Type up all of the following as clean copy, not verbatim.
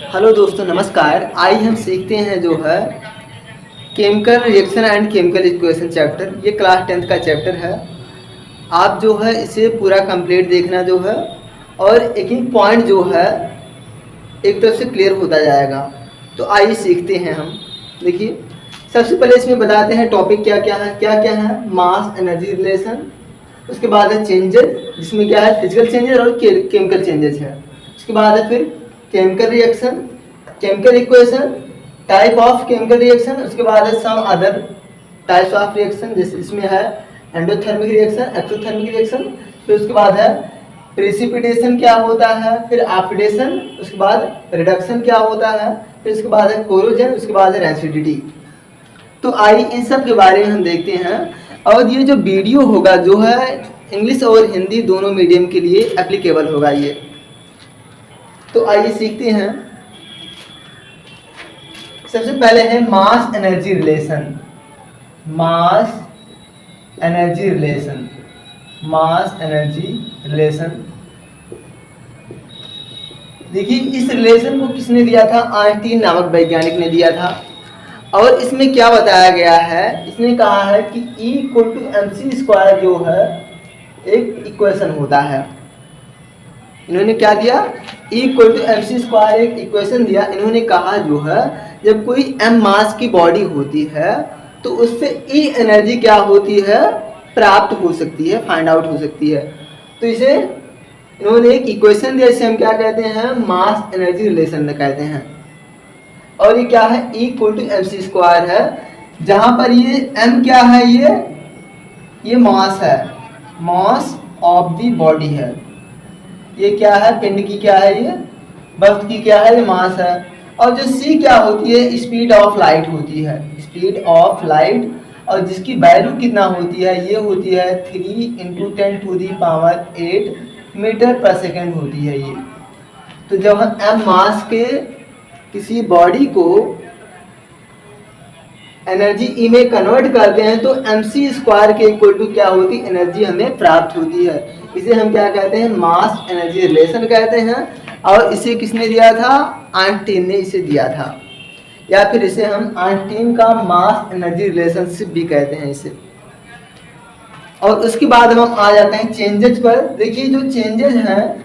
Hello दोस्तों, नमस्कार। आइए हम सीखते हैं जो है chemical reaction and chemical equation chapter. ये क्लास 10th का चैप्टर है। आप जो है इसे पूरा कंप्लीट देखना जो है, और एक एक पॉइंट जो है एक तरफ से क्लियर होता जाएगा। तो आइए सीखते हैं हम। देखिए, सबसे पहले इसमें बताते हैं टॉपिक क्या क्या है। मास एनर्जी रिलेशन, उसके बाद है चेंजेस, जिसमें क्या है फिजिकल चेंजेस और केमिकल चेंजेस है। उसके बाद है फिर chemical reaction, chemical equation, type of chemical reaction. उसके बाद है some other types of reaction, जैसे इसमें है एंडोथर्मिक रिएक्शन, एक्सोथर्मिक रिएक्शन। फिर उसके बाद है प्रेसिपिटेशन क्या होता है, फिर ऑक्सीडेशन, उसके बाद रिडक्शन क्या होता है, फिर उसके बाद है कोरोजन, उसके बाद है रेसिडिटी। तो आइए इन सब के बारे में हम देखते हैं। और ये जो वीडियो होगा जो है इंग्लिश और हिंदी दोनों मीडियम के लिए एप्लीकेबल होगा ये। तो आइए सीखते हैं। सबसे पहले है mass energy relation. Mass energy relation, mass energy relation. देखिए, इस रिलेशन को किसने दिया था? आइंस्टीन नामक वैज्ञानिक ने दिया था। और इसमें क्या बताया गया है, इसने कहा है कि E=mc² जो है एक इक्वेशन होता है। इन्होंने क्या दिया? E=mc² एक इक्वेशन दिया। इन्होंने कहा जो है जब कोई m मास की बॉडी होती है तो उससे E एनर्जी क्या होती है, प्राप्त हो सकती है, फाइंड आउट हो सकती है। तो इसे इन्होंने एक इक्वेशन दिया, इसे हम क्या कहते हैं? मास एनर्जी रिलेशन कहते हैं। और ये क्या है? E=mc² है, जहां पर ये m क्या है, ये मास है, मास ऑफ द बॉडी है। ये क्या है? पिंड की क्या है, ये वस्तु की क्या है, ये मास है। और जो c क्या होती है? स्पीड ऑफ लाइट होती है, स्पीड ऑफ लाइट। और जिसकी वैल्यू कितना होती है? ये होती है 3 × 10⁸ मीटर पर सेकेंड होती है ये। तो जब हम m मास के किसी बॉडी को एनर्जी ई में कन्वर्ट करते हैं तो mc² के इक्वल टू क्या होती है? एनर्जी हमें प्राप्त होती है। इसे हम क्या कहते हैं? मास एनर्जी रिलेशन कहते हैं। और इसे किसने दिया था? आइंस्टीन ने इसे दिया था, या फिर इसे हम आइंस्टीन का मास एनर्जी रिलेशनशिप भी कहते हैं इसे। और उसके बाद हम आ जाते हैं चेंजेस पर। देखिए, जो चेंजेस हैं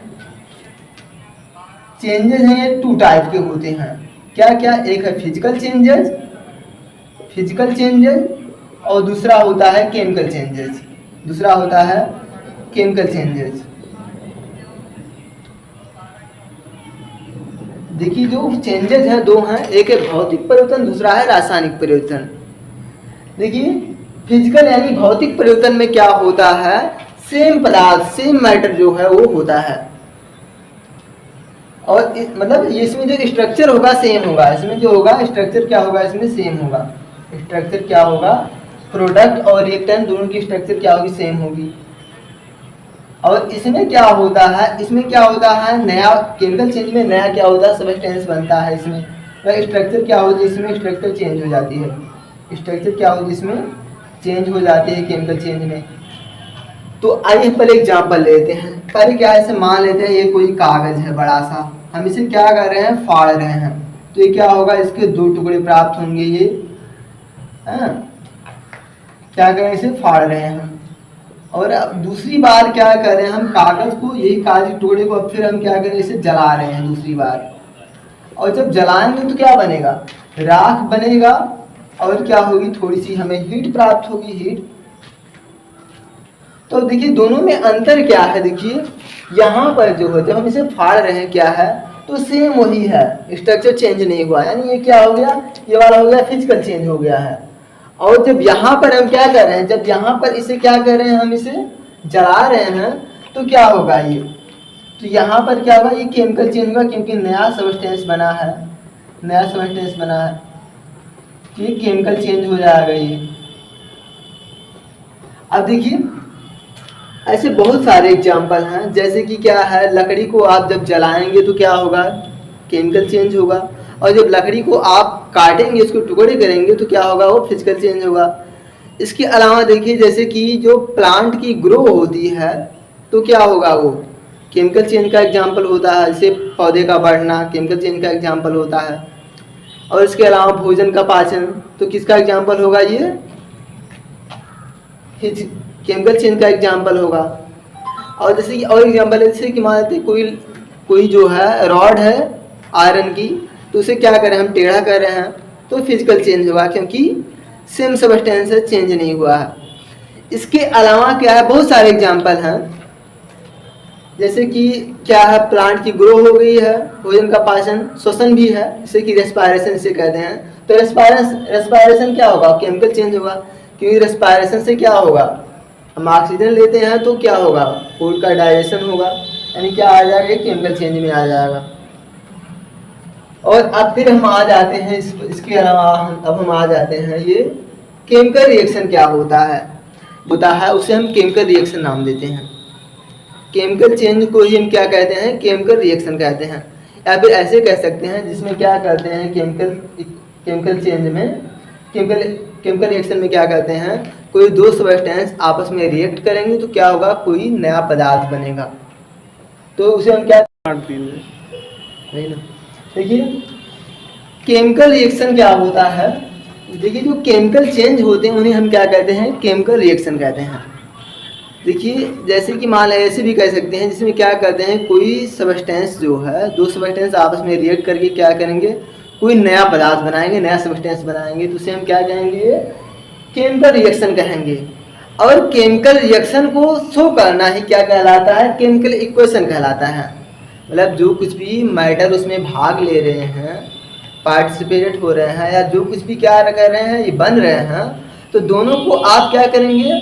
ये 2 टाइप के होते हैं। क्या क्या? एक है फिजिकल चेंजेस और दूसरा होता है केमिकल चेंजेस। देखिए, जो चेंजेस हैं 2 हैं, एक है भौतिक परिवर्तन, दूसरा है रासायनिक परिवर्तन। देखिए, फिजिकल यानी भौतिक परिवर्तन में क्या होता है? सेम पदार्थ, सेम मैटर जो है वो होता है। और मतलब इसमें जो स्ट्रक्चर होगा सेम होगा, इसमें जो होगा स्ट्रक्चर क्या होगा, इसमें सेम होगा। स्ट्रक्चर क्या होगा? प्रोडक्ट और रिएक्टेंट दोनों की स्ट्रक्चर क्या होगी? सेम होगी। और इसमें क्या होता है? नया केमिकल चेंज में नया क्या होता है? सब्सटेंस बनता है इसमें। तो स्ट्रक्चर क्या होती है? इसमें स्ट्रक्चर चेंज हो जाती है। स्ट्रक्चर क्या होगी? इसमें चेंज हो जाती है केमिकल चेंज में। तो आइए पहले एग्जांपल लेते हैं। पहले क्या है, इसे मान लेते हैं ये कोई कागज है बड़ा सा, हम इसे क्या कर रहे हैं? फाड़ रहे हैं। तो ये क्या होगा? इसके 2 टुकड़े प्राप्त होंगे। ये क्या करें? इसे फाड़ रहे हैं हम। और अब दूसरी बार क्या कर रहे हैं? हम कागज को, यही कागज के टुकड़े को अब फिर हम क्या करें? इसे जला रहे हैं दूसरी बार। और जब जलाएंगे तो क्या बनेगा? राख बनेगा। और क्या होगी? थोड़ी सी हमें हीट प्राप्त होगी, हीट। तो देखिए, दोनों में अंतर क्या है? देखिए, यहाँ पर जो है जब हम इसे फाड़ रहे हैं क्या है, तो सेम वही है, स्ट्रक्चर चेंज नहीं हुआ। यानी ये क्या हो गया? ये वाला हो गया फिजिकल चेंज हो गया है। और जब यहाँ पर हम क्या कर रहे हैं? जब यहाँ पर इसे क्या कर रहे हैं? हम इसे जला रहे हैं, तो क्या होगा ये? तो यहाँ पर क्या होगा? ये केमिकल चेंज होगा, क्योंकि नया सब्सटेंस बना है, तो ये केमिकल चेंज हो जाएगा ये। अब देखिए, ऐसे बहुत सारे एग्जाम्पल हैं। जैसे कि क्या है, लकड़ी को आप जब जलाएंगे तो क्या होगा? केमिकल चेंज होगा। और जब लकड़ी को आप काटेंगे, इसको टुकड़े करेंगे, तो क्या होगा? वो फिजिकल चेंज होगा। इसके अलावा देखिए, जैसे कि जो प्लांट की ग्रो होती है तो क्या होगा? वो केमिकल चेंज का एग्जाम्पल होता है, जैसे पौधे का बढ़ना केमिकल चेंज का एग्जाम्पल होता है। और इसके अलावा भोजन का पाचन, तो किसका एग्जाम्पल होगा ये, केमिकल चेंज का एग्जाम्पल होगा। और जैसे कि और एग्जाम्पल है, जैसे कि मान लेते कोई जो है रॉड है आयरन की, तो उसे क्या करें हम टेढ़ा कर रहे हैं, तो फिजिकल चेंज होगा, क्योंकि सेम सबस्टेंस है, चेंज नहीं हुआ है। इसके अलावा क्या है, बहुत सारे एग्जाम्पल हैं, जैसे कि क्या है, प्लांट की ग्रो हो गई है, भोजन का पाचन, श्वसन भी है, जैसे कि रेस्पायरेशन से कहते हैं। तो रेस्पायरेशन क्या होगा, केमिकल चेंज होगा, क्योंकि रेस्पायरेशन से क्या होगा, हम ऑक्सीजन लेते हैं तो क्या होगा, फूड का डाइजेशन होगा, यानी क्या आ जाएगा, केमिकल चेंज में आ जाएगा। और अब फिर हम आ जाते हैं इसके अलावा अब हम आ जाते हैं ये केमिकल रिएक्शन क्या होता है, उसे हम केमिकल रिएक्शन नाम देते हैं। केमिकल चेंज को ही हम क्या कहते हैं, केमिकल रिएक्शन कहते हैं, या फिर ऐसे कह सकते हैं जिसमें क्या करते हैं, केमिकल चेंज में केमिकल रिएक्शन में क्या कहते हैं, कोई दो सबस्टेंस आपस में रिएक्ट करेंगे तो क्या होगा, कोई नया पदार्थ बनेगा, तो उसे हम क्या नहीं ना। देखिए केमिकल रिएक्शन क्या होता है, देखिए जो केमिकल चेंज होते हैं उन्हें हम क्या कहते हैं, केमिकल रिएक्शन कहते हैं। देखिए जैसे कि मान ऐसे भी कह सकते हैं, जिसमें क्या कहते हैं, कोई सबस्टेंस जो है, दो सबस्टेंस आपस में रिएक्ट करके क्या करेंगे, कोई नया पदार्थ बनाएंगे, नया सबस्टेंस बनाएंगे, तो उसे हम क्या कहेंगे, केमिकल रिएक्शन कहेंगे। और केमिकल रिएक्शन को शो करना ही क्या कहलाता है, केमिकल इक्वेशन कहलाता है। मतलब जो कुछ भी मैटर उसमें भाग ले रहे हैं, पार्टिसिपेट हो रहे हैं, या जो कुछ भी क्या कर रहे हैं, ये बन रहे हैं, तो दोनों को आप क्या करेंगे,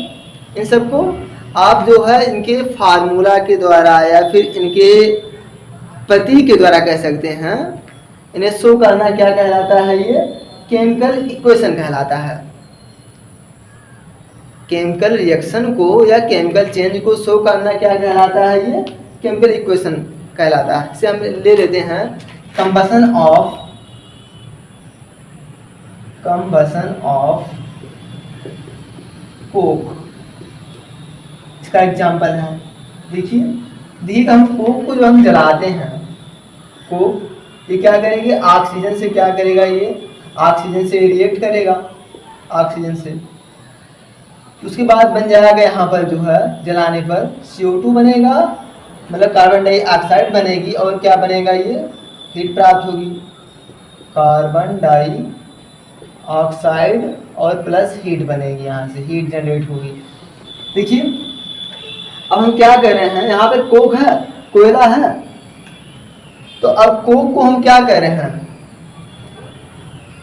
इन सबको आप जो है इनके फार्मूला के द्वारा या फिर इनके प्रतीक के द्वारा कह सकते हैं, इन्हें शो करना क्या कहलाता है, ये केमिकल इक्वेशन कहलाता है। केमिकल रिएक्शन को या केमिकल चेंज को शो करना क्या कहलाता है, ये केमिकल इक्वेशन कहलाता है। इसे हम ले लेते हैं कंबसन ऑफ कोक, इसका एग्जाम्पल है। देखिए हम कोक को जो हम जलाते हैं, कोक ये क्या करेंगे, ऑक्सीजन से क्या करेगा, ये ऑक्सीजन से रिएक्ट करेगा, ऑक्सीजन से, उसके बाद बन जाएगा यहाँ पर जो है जलाने पर CO2 बनेगा, मतलब कार्बन डाइऑक्साइड बनेगी, और क्या बनेगा, ये हीट प्राप्त होगी, कार्बन डाइऑक्साइड और प्लस हीट बनेगी, यहाँ से हीट जनरेट होगी। देखिए अब हम क्या कर रहे हैं, यहाँ पर कोक है, कोयला है, तो अब कोक को हम क्या कर रहे हैं,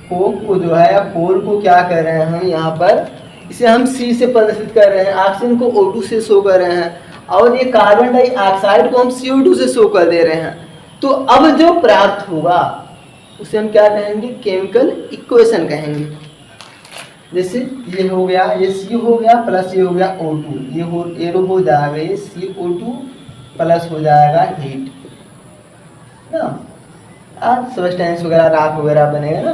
कोक को जो है या कोल को क्या कर रहे हैं, यहाँ पर इसे हम C से प्रदर्शित कर रहे हैं, ऑक्सीजन को O2 से शो कर रहे हैं, और ये कार्बन डाइऑक्साइड को हम CO2 से शो कर दे रहे हैं। तो अब जो प्राप्त होगा उसे हम क्या कहेंगे, केमिकल इक्वेशन कहेंगे। जैसे ये हो गया, ये C हो गया प्लस ये हो गया O2, ये हो जाएगा, ये CO2 प्लस हो जाएगा हीट ना, सब्सटेंस वगैरह राख वगैरह बनेगा ना,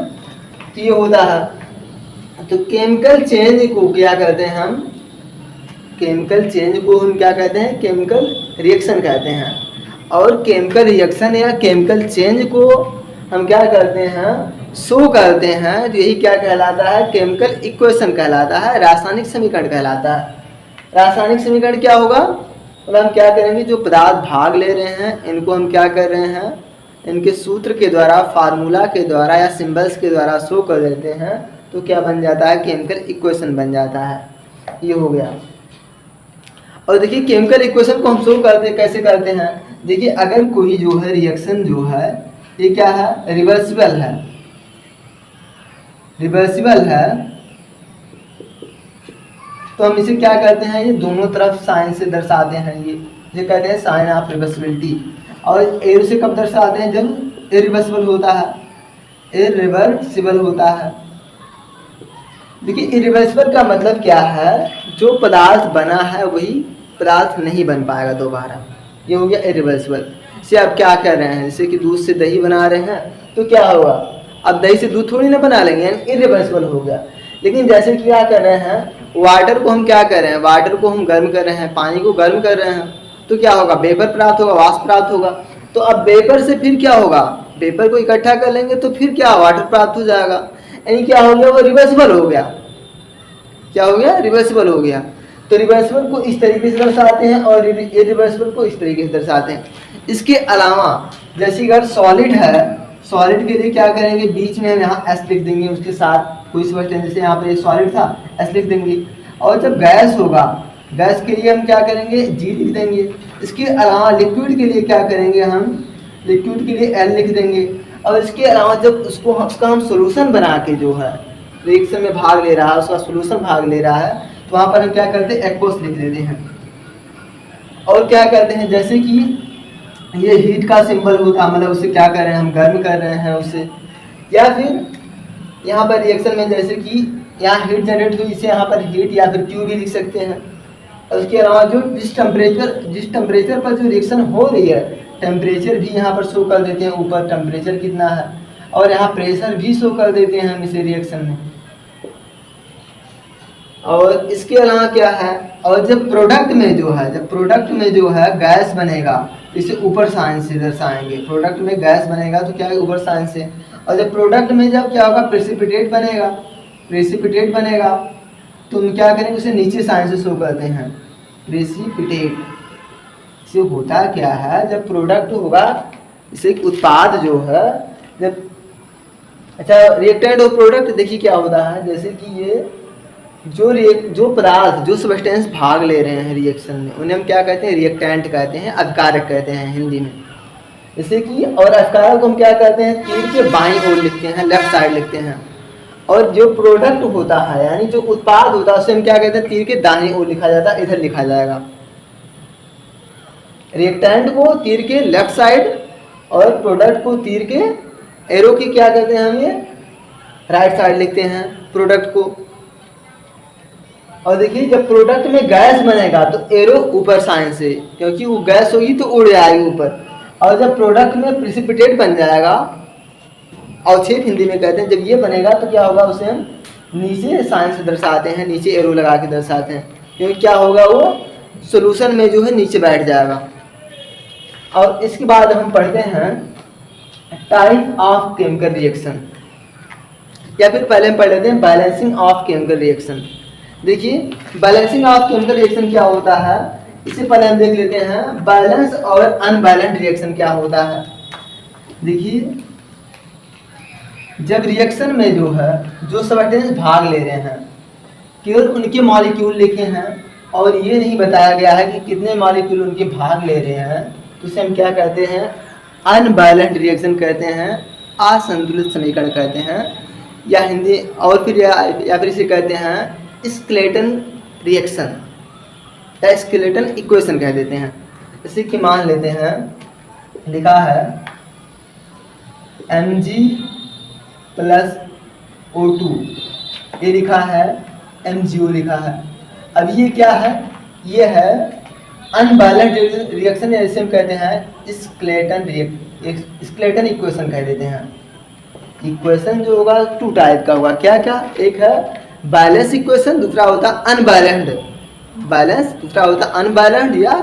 तो ये होता है। तो केमिकल चेंज को क्या कहते हैं हम, केमिकल चेंज को हम क्या कहते हैं, केमिकल रिएक्शन कहते हैं। और केमिकल रिएक्शन या केमिकल चेंज को हम क्या करते हैं, शो करते हैं, तो यही क्या कहलाता है, केमिकल इक्वेशन कहलाता है, रासायनिक समीकरण कहलाता है। रासायनिक समीकरण क्या होगा, मतलब हम क्या करेंगे, जो पदार्थ भाग ले रहे हैं इनको हम क्या कर रहे हैं, इनके सूत्र के द्वारा, फार्मूला के द्वारा या सिंबल्स के द्वारा शो कर देते हैं, तो क्या बन जाता है, केमिकल इक्वेशन बन जाता है। ये हो गया। और देखिए केमिकल इक्वेशन को हम शो करते कैसे करते हैं, देखिए अगर कोई जो है रिएक्शन जो है ये क्या है, रिवर्सिबल है, तो हम इसे क्या करते हैं, ये दोनों तरफ साइन से दर्शाते हैं, ये कहते हैं साइन ऑफ रिवर्सिबिलिटी। और एरो से कब दर्शाते हैं, जब इरिवर्सिबल होता है। देखिए इरिवर्सिबल का मतलब क्या है, जो पदार्थ बना है वही पदार्थ नहीं बन पाएगा दोबारा, ये हो गया इरिवर्सिबल। से आप क्या कर रहे हैं, जैसे कि दूध से दही बना रहे हैं तो क्या होगा, अब दही से दूध थोड़ी ना बना लेंगे, यानी इरिवर्सिबल हो गया। लेकिन जैसे क्या कर रहे हैं, वाटर को हम क्या कर रहे हैं, वाटर को हम गर्म कर रहे हैं, पानी को गर्म कर रहे हैं, तो क्या होगा, वेपर प्राप्त होगा, वाष्प प्राप्त होगा। तो अब वेपर से फिर क्या होगा, वेपर को इकट्ठा कर लेंगे तो फिर क्या वाटर प्राप्त हो जाएगा, यानी क्या हो गया, वो रिवर्सिबल हो गया। क्या हो गया, रिवर्सिबल हो गया। तो रिवर्सिबल को इस तरीके से दर्शाते हैं और इरिवर्सिबल को इस तरीके से दर्शाते हैं। इसके अलावा जैसे अगर सॉलिड है, सॉलिड के लिए क्या करेंगे, बीच में हम यहाँ एस लिख देंगे, उसके साथ कोई सब्सटेंस, जैसे यहाँ पे सॉलिड था एस लिख देंगे। और जब गैस होगा, गैस के लिए हम क्या करेंगे, जी लिख देंगे। इसके अलावा लिक्विड के लिए क्या करेंगे, हम लिक्विड के लिए एल लिख देंगे। और इसके अलावा जब उसका हम सोल्यूशन बना के जो है रिएक्शन में भाग ले रहा है, उसका सोल्यूशन भाग ले रहा है, तो वहाँ पर हम क्या करते हैं, एक्वस लिख देते हैं। और क्या करते हैं, जैसे कि ये हीट का सिंबल होता, मतलब उससे क्या कर रहे हैं, हम गर्म कर रहे हैं उससे। या फिर यहाँ पर रिएक्शन में जैसे कि यहाँ हीट जनरेट हुई, इसे यहाँ पर हीट या फिर क्यू भी लिख सकते हैं। और उसके अलावा जो जिस टेम्परेचर पर जो रिएक्शन हो रही है, टेम्परेचर भी यहाँ पर शो कर देते हैं, ऊपर टेम्परेचर कितना है, और यहाँ प्रेशर भी शो कर देते हैं हम इसे रिएक्शन में। और इसके अलावा क्या है, और जब प्रोडक्ट में जो है गैस बनेगा, इसे ऊपर साइन से दर्शाएंगे। प्रोडक्ट में गैस बनेगा तो क्या है, ऊपर साइन से। और जब प्रोडक्ट में जब क्या होगा, प्रेसिपिटेट बनेगा तो हम क्या करेंगे, उसे नीचे साइन से शो करते हैं, प्रेसिपिटेट। इसे होता क्या है, जब प्रोडक्ट होगा, इसे उत्पाद जो है, जब अच्छा रिएक्टेंट और प्रोडक्ट देखिए क्या होता है, जैसे कि ये जो पदार्थ, जो सब्सटेंस भाग ले रहे हैं रिएक्शन में, उन्हें हम क्या कहते हैं, रिएक्टेंट कहते हैं, अभिकारक कहते हैं हिंदी में। जैसे कि और अभिकारक को हम क्या कहते हैं, तीर के बाईं ओर लिखते हैं, लेफ्ट साइड लिखते हैं। और जो प्रोडक्ट होता है, यानी जो उत्पाद होता है, उसे हम क्या कहते हैं, तीर के दाहिनी ओर लिखा जाता है, इधर लिखा जाएगा। रिएक्टेंट को तीर के लेफ्ट साइड और प्रोडक्ट को तीर के एरो की क्या कहते हैं, हम ये राइट साइड लिखते हैं प्रोडक्ट को। और देखिए जब प्रोडक्ट में गैस बनेगा तो एरो ऊपर साइन से, क्योंकि वो गैस होगी तो उड़ जाएगी ऊपर। और जब प्रोडक्ट में प्रेसिपिटेट बन जाएगा, अवक्षेप हिंदी में कहते हैं, जब ये बनेगा तो क्या होगा, उसे हम नीचे साइन से दर्शाते हैं, नीचे एरो लगा के दर्शाते हैं, क्योंकि क्या होगा, वो सोल्यूशन में जो है नीचे बैठ जाएगा। और इसके बाद हम पढ़ते हैं टाइप ऑफ केमिकल रिएक्शन, या फिर पहले हम पढ़ लेते हैं बैलेंसिंग ऑफ केमिकल रिएक्शन। देखिए बैलेंसिंग ऑफ केमिकल रिएक्शन क्या होता है, इससे पहले हम देख लेते हैं बैलेंस और अनबैलेंस्ड रिएक्शन क्या होता है। देखिए जब रिएक्शन में जो है, जो सब्सटेंस भाग ले रहे हैं, केवल उनके मॉलिक्यूल लिखे हैं और ये नहीं बताया गया है कि कितने मॉलिक्यूल उनके भाग ले रहे हैं, तो इसे हम क्या कहते हैं, अनबैलेंस्ड रिएक्शन कहते हैं, असंतुलित समीकरण कहते हैं, या हिंदी और फिर या फिर इसे कहते हैं स्केलेटन रिएक्शन या स्केलेटन इक्वेशन कह देते हैं। जैसे कि मान लेते हैं, लिखा है Mg प्लस O2, ये लिखा है MgO लिखा है। अब ये क्या है, ये है अनबैलेंस्ड रिएक्शन, या इसे हम कहते हैं स्केलेटन इक्वेशन कह देते हैं। इक्वेशन जो होगा टू टाइप का होगा, क्या क्या, एक है बैलेंस इक्वेशन, दूसरा होता अनबैलेंस्ड बैलेंस, दूसरा होता अनबैलेंस्ड या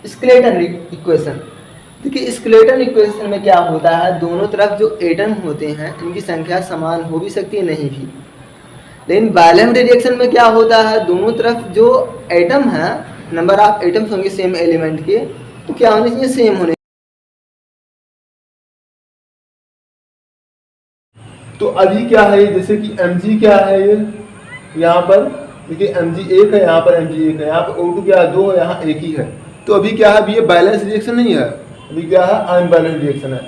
स्केलेटन इक्वेशन। देखिए स्केलेटन इक्वेशन में क्या होता है, दोनों तरफ जो एटम होते हैं इनकी संख्या समान हो भी सकती है, नहीं भी। लेकिन बैलेंस्ड रिएक्शन में क्या होता है, दोनों तरफ जो एटम है, नंबर ऑफ एटम्स होंगे सेम एलिमेंट के, तो क्या होने चाहिए, सेम होने। तो अभी क्या है, जैसे कि Mg क्या है, ये यहाँ पर देखिए Mg एक है, यहाँ पर Mg एक है, यहाँ पर O2 क्या है, दो है, यहाँ एक ही है। तो अभी क्या है, अभी ये बैलेंस रिएक्शन नहीं है, अभी क्या है, अनबैलेंस रिएक्शन है।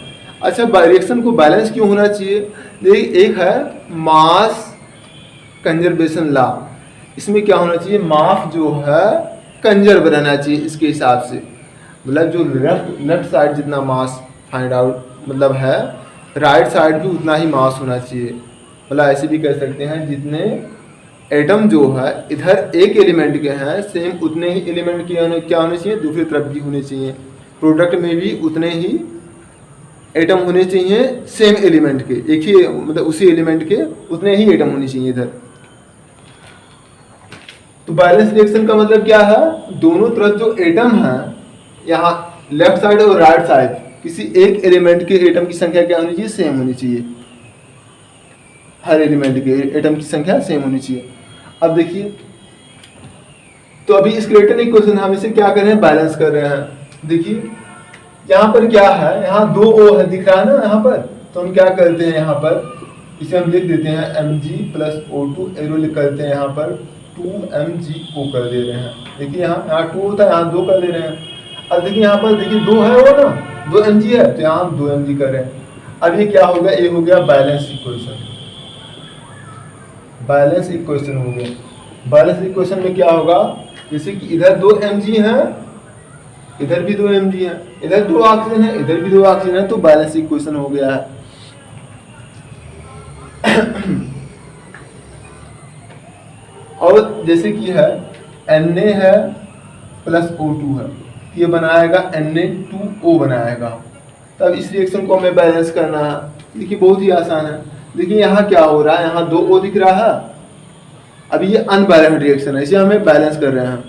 अच्छा रिएक्शन को बैलेंस क्यों होना चाहिए, देखिए एक है मास कंजर्वेशन लॉ, इसमें क्या होना चाहिए, मास जो है कंजर्व रहना चाहिए इसके हिसाब से, मतलब जो लेफ्ट साइड जितना मास फाइंड आउट मतलब है, राइट साइड भी उतना ही मास होना चाहिए। मतलब ऐसे भी कह सकते हैं, जितने एटम जो है इधर एक एलिमेंट के हैं, सेम उतने ही एलिमेंट के क्या होने चाहिए, दूसरी तरफ भी होने चाहिए। प्रोडक्ट में भी उतने ही एटम होने चाहिए सेम एलिमेंट के, एक ही मतलब उसी एलिमेंट के उतने ही एटम होने चाहिए इधर। तो बैलेंस रिएक्शन का मतलब क्या है, दोनों तरफ जो एटम है यहाँ लेफ्ट साइड और राइट साइड किसी एक एलिमेंट के एटम की संख्या क्या होनी चाहिए, सेम होनी चाहिए। हर एलिमेंट के एटम की संख्या सेम होनी चाहिए। अब देखिए, तो अभी इस क्रिएटन इक्वेशन हम इसे क्या कर रहे हैं, बैलेंस कर रहे हैं। देखिए यहाँ पर क्या है, यहाँ 2 O है दिख रहा है ना यहाँ पर, तो हम क्या करते हैं यहाँ पर इसे हम लिख देते हैं Mg प्लस O2 एरो लिख करते हैं यहाँ पर 2MgO कर दे रहे हैं। देखिए यहाँ 2 होता है, यहाँ 2 कर दे रहे हैं। अब देखिए यहाँ पर देखिए 2 है वो ना, 2 Mg है, तो यहाँ हम 2 Mg कर रहे हैं। अब ये क्या हो गया, ये हो गया बैलेंस इक्वेशन। बैलेंस इक्वेशन हो गया। बैलेंस इक्वेशन में क्या होगा, जैसे कि इधर 2 Mg है, इधर भी 2 Mg है, इधर 2 ऑक्सीजन है, इधर भी 2 ऑक्सीजन है, तो बैलेंस इक्वेशन हो गया है। और जैसे कि है Na है प्लस O2 है, ये बनाएगा Na2O बनाएगा। तब इस रिएक्शन को हमें बैलेंस करना है। देखिए बहुत ही आसान है। देखिए यहाँ क्या हो रहा है, यहाँ 2 O दिख रहा है। अभी ये अनबैलेंस्ड रिएक्शन है, इसे हमें बैलेंस कर रहे हैं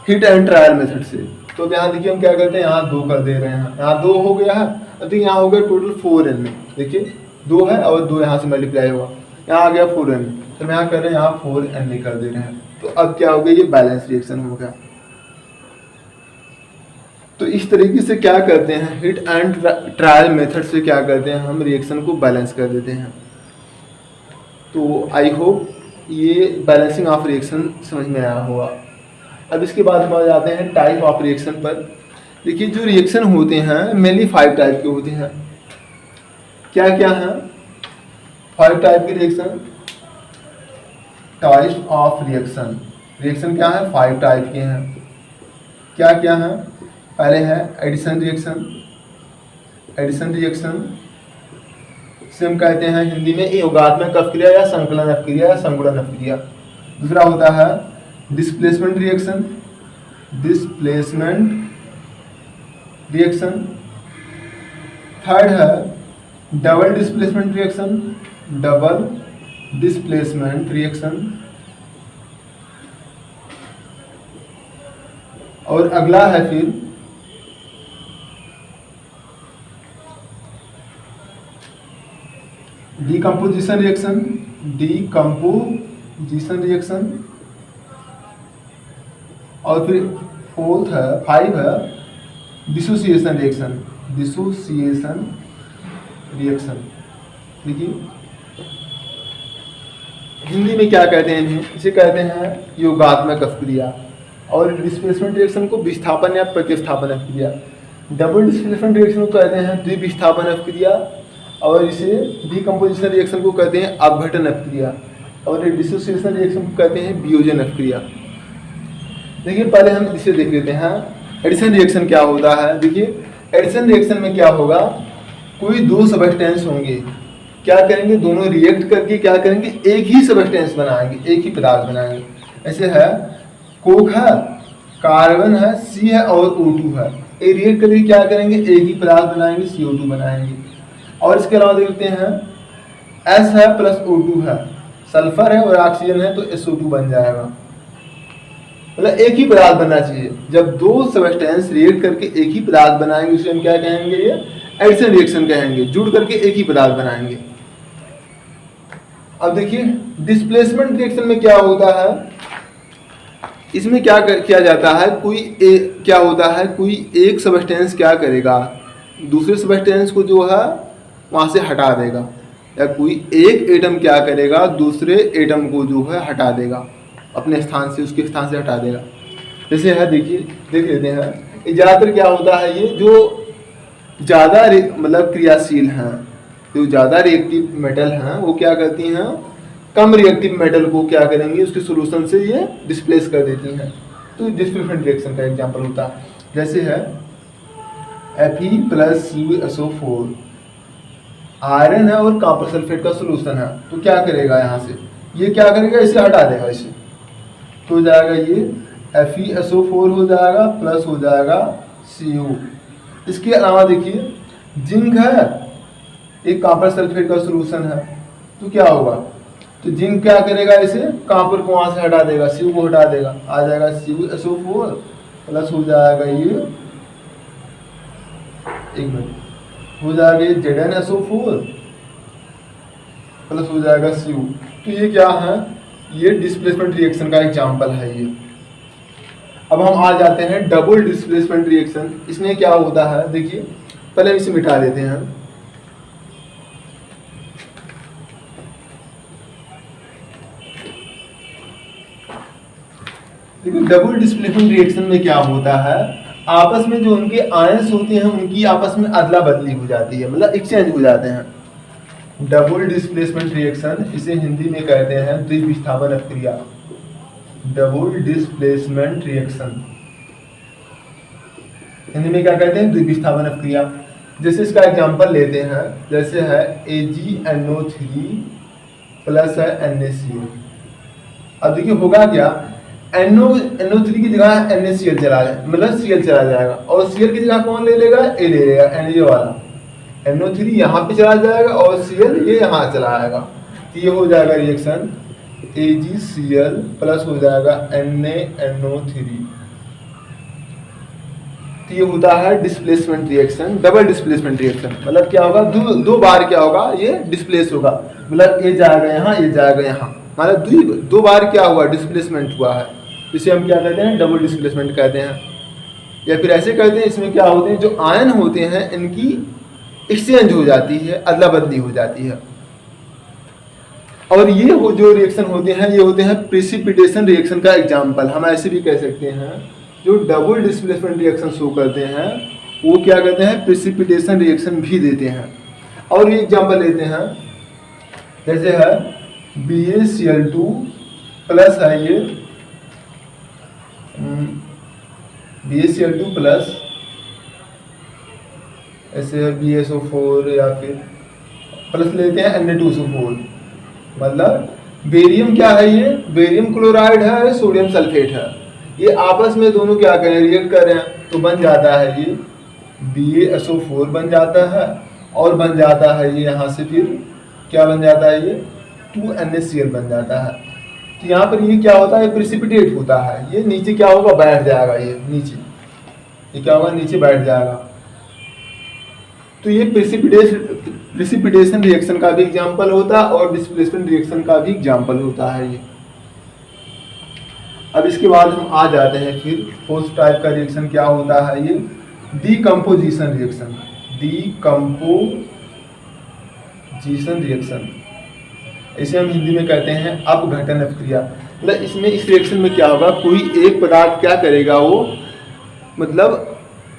हिट एंड ट्रायल मेथड से। तो यहाँ देखिए हम क्या करते हैं, यहाँ 2 कर दे रहे हैं, यहाँ 2 हो गया है। अब देखिए यहाँ हो गया टोटल 4N। देखिए 2 है और 2 यहाँ से मल्टीप्लाई हुआ, यहाँ आ गया 4N। तो हम यहाँ कर रहे हैं, यहाँ 4N कर दे रहे हैं। तो अब क्या हो गया, ये बैलेंस रिएक्शन हो गया। तो इस तरीके से क्या करते हैं, हिट एंड ट्रायल मेथड से क्या करते हैं, हम रिएक्शन को बैलेंस कर देते हैं। तो आई होप ये बैलेंसिंग ऑफ रिएक्शन समझ में आया होगा। अब इसके बाद हम आ जाते हैं टाइप ऑफ रिएक्शन पर। देखिए जो रिएक्शन होते हैं मेनली 5 टाइप के होते हैं। क्या क्या है 5 टाइप के reaction, type of reaction. Reaction क्या है, 5 टाइप के हैं। क्या क्या है, पहले है एडिशन रिएक्शन। एडिशन रिएक्शन से हम कहते हैं हिंदी में योगात्मक अपक्रिया या संकलन अपक्रिया या संगुणन अपक्रिया। दूसरा होता है displacement reaction, displacement reaction. Third है double displacement reaction, double displacement reaction. और अगला है फिर डीकम्पोजिशन रिएक्शन, डीकम्पोजिशन रिएक्शन। और फिर 5 है डिसोसिएशन रिएक्शन, डिसोसिएशन रिएक्शन। देखिए हिंदी में क्या कहते हैं इन्हें, इसे कहते हैं योगात्मक अपक्रिया। और डिस्प्लेसमेंट रिएक्शन को विस्थापन या प्रतिस्थापन अपक्रिया। डबल डिस्प्लेसमेंट रिएक्शन को कहते हैं द्विविस्थापन अपक्रिया। और इसे डीकम्पोजिशन रिएक्शन को कहते हैं अपघटन अपक्रिया। और डिसोसिएशन रिएक्शन को कहते हैं वियोजन अपक्रिया। देखिए पहले हम इसे देख लेते हैं, एडिशन रिएक्शन क्या होता है। देखिए एडिशन रिएक्शन में क्या होगा, कोई 2 सबस्टेंस होंगे, क्या करेंगे, दोनों रिएक्ट करके क्या करेंगे, एक ही सबस्टेंस बनाएंगे, एक ही पदार्थ बनाएंगे। ऐसे है कोक है, कार्बन है, सी है और O2 है। ये रिएक्ट करके क्या करेंगे, एक ही पदार्थ बनाएंगे, CO2 बनाएंगे। और इसके अलावा देखते हैं S है प्लस O2 है, सल्फर है और ऑक्सीजन है, तो SO2 बन जाएगा। मतलब एक ही पदार्थ बनना चाहिए। जब 2 सबस्टेंस रिएक्ट करके एक ही पदार्थ बनाएंगे उसे हम क्या कहेंगे, ये एडिशन रिएक्शन कहेंगे। जुड़ करके एक ही पदार्थ बनाएंगे। अब देखिए डिस्प्लेसमेंट रिएक्शन में क्या होता है, इसमें क्या किया जाता है, क्या होता है, कोई एक सबस्टेंस क्या करेगा, दूसरे सबस्टेंस को जो है वहां से हटा देगा, या कोई एक एटम क्या करेगा, दूसरे एटम को जो है हटा देगा, अपने स्थान से, उसके स्थान से हटा देगा। जैसे है देखिए, देख लेते हैं ज़्यादातर क्या होता है, ये जो ज़्यादा मतलब क्रियाशील हैं, जो ज़्यादा रिएक्टिव मेटल हैं, वो क्या करती हैं, कम रिएक्टिव मेटल को क्या करेंगे, उसके सोल्यूशन से ये डिस्प्लेस कर देती हैं। तो डिस्प्लेसमेंट रिएक्शन का एग्जांपल होता है। जैसे है Fe प्लस CuSO4 आयरन है और कॉपर सल्फेट का सोल्यूशन है, तो क्या करेगा, यहाँ से ये क्या करेगा, इसे हटा देगा, इसे तो हो जाएगा ये FeSO4 हो जाएगा प्लस हो जाएगा Cu। इसके अलावा देखिए जिंक है, एक कॉपर सल्फेट का सोल्यूशन है, तो क्या होगा, तो जिंक क्या करेगा, इसे कॉपर को वहां से हटा देगा, Cu को हटा देगा, आ जाएगा CuSO4 प्लस हो जाएगा ये एक मिनट, हो जाएगा ZnSO4 प्लस हो जाएगा Cu। तो ये क्या है, ये डिस्प्लेसमेंट रिएक्शन का एग्जाम्पल है ये। अब हम आ जाते हैं डबल डिस्प्लेसमेंट रिएक्शन। इसमें क्या होता है देखिए, पहले हम इसे मिटा देते हैं। देखिए डबल डिस्प्लेसमेंट रिएक्शन में क्या होता है, आपस में जो उनके आयंस होते हैं उनकी आपस में अदला बदली हो जाती है, मतलब एक्सचेंज हो जाते हैं। डबल डिस्प्लेसमेंट रिएक्शन, इसे हिंदी में कहते हैं द्विविस्थापन अपक्रिया। डबल डिस्प्लेसमेंट रिएक्शन हिंदी में क्या कहते हैं, द्विविस्थापन अपक्रिया। जैसे इसका एग्जांपल लेते हैं, जैसे है AgNO3 प्लस है NaCl। अब देखिए होगा क्या, NO3 की जगह NaCl चला जाए, मतलब Cl चला जाएगा, और Cl की जगह कौन ले लेगा, A ले लेगा, Na वाला। NO3 यहाँ पे चला जाएगा और Cl ये यहाँ चला आएगा, तो ये हो जाएगा रिएक्शन AgCl प्लस हो जाएगा NaNO3। तो ये होता है displacement reaction, double displacement reaction. मतलब क्या होगा, दो बार क्या होगा, ये डिस्प्लेस होगा, मतलब ये जाएगा यहाँ, ये जाएगा यहाँ, मतलब दो बार क्या हुआ, डिस्प्लेसमेंट हुआ है। इसे हम क्या कहते हैं, डबल डिस्प्लेसमेंट कहते हैं। या फिर ऐसे कहते हैं, इसमें क्या होते हैं, जो आयन होते हैं इनकी एक्सचेंज हो जाती है, अदला बदली हो जाती है। और ये जो रिएक्शन होते हैं, ये होते हैं प्रेसिपिटेशन रिएक्शन का एग्जाम्पल। हम ऐसे भी कह सकते हैं, जो डबल डिस्प्लेसमेंट रिएक्शन शो करते हैं वो क्या कहते हैं, प्रेसिपिटेशन रिएक्शन भी देते हैं। और ये एग्जाम्पल लेते हैं, जैसे है BaCl2 प्लस है ये BaCl2 प्लस ऐसे है BaSO4, या फिर प्लस लेते हैं Na2SO4। मतलब बेरियम क्या है, ये बेरियम क्लोराइड है, सोडियम सल्फेट है, ये आपस में दोनों क्या करें, रिएक्ट कर रहे हैं, तो बन जाता है ये BaSO4 बन जाता है, और बन जाता है ये यहाँ से फिर क्या बन जाता है, ये 2NaCl बन जाता है। तो यहाँ पर ये क्या होता है, प्रेसिपिटेट होता है, ये नीचे क्या होगा, बैठ जाएगा, ये नीचे, ये क्या होगा, नीचे बैठ जाएगा। तो ये प्रेसिपिटेशन रिएक्शन का भी एग्जाम्पल होता है और डिस्प्लेसमेंट रिएक्शन का भी एग्जाम्पल होता है ये। अब इसके बाद हम आ जाते हैं फिर फोर्थ टाइप का रिएक्शन क्या होता है, ये डीकम्पोजिशन रिएक्शन। डीकम्पोजिशन रिएक्शन इसे हम हिंदी में कहते हैं अपघटन अपक्रिया। मतलब इसमें, इस रिएक्शन में क्या होगा, कोई एक पदार्थ क्या करेगा, वो मतलब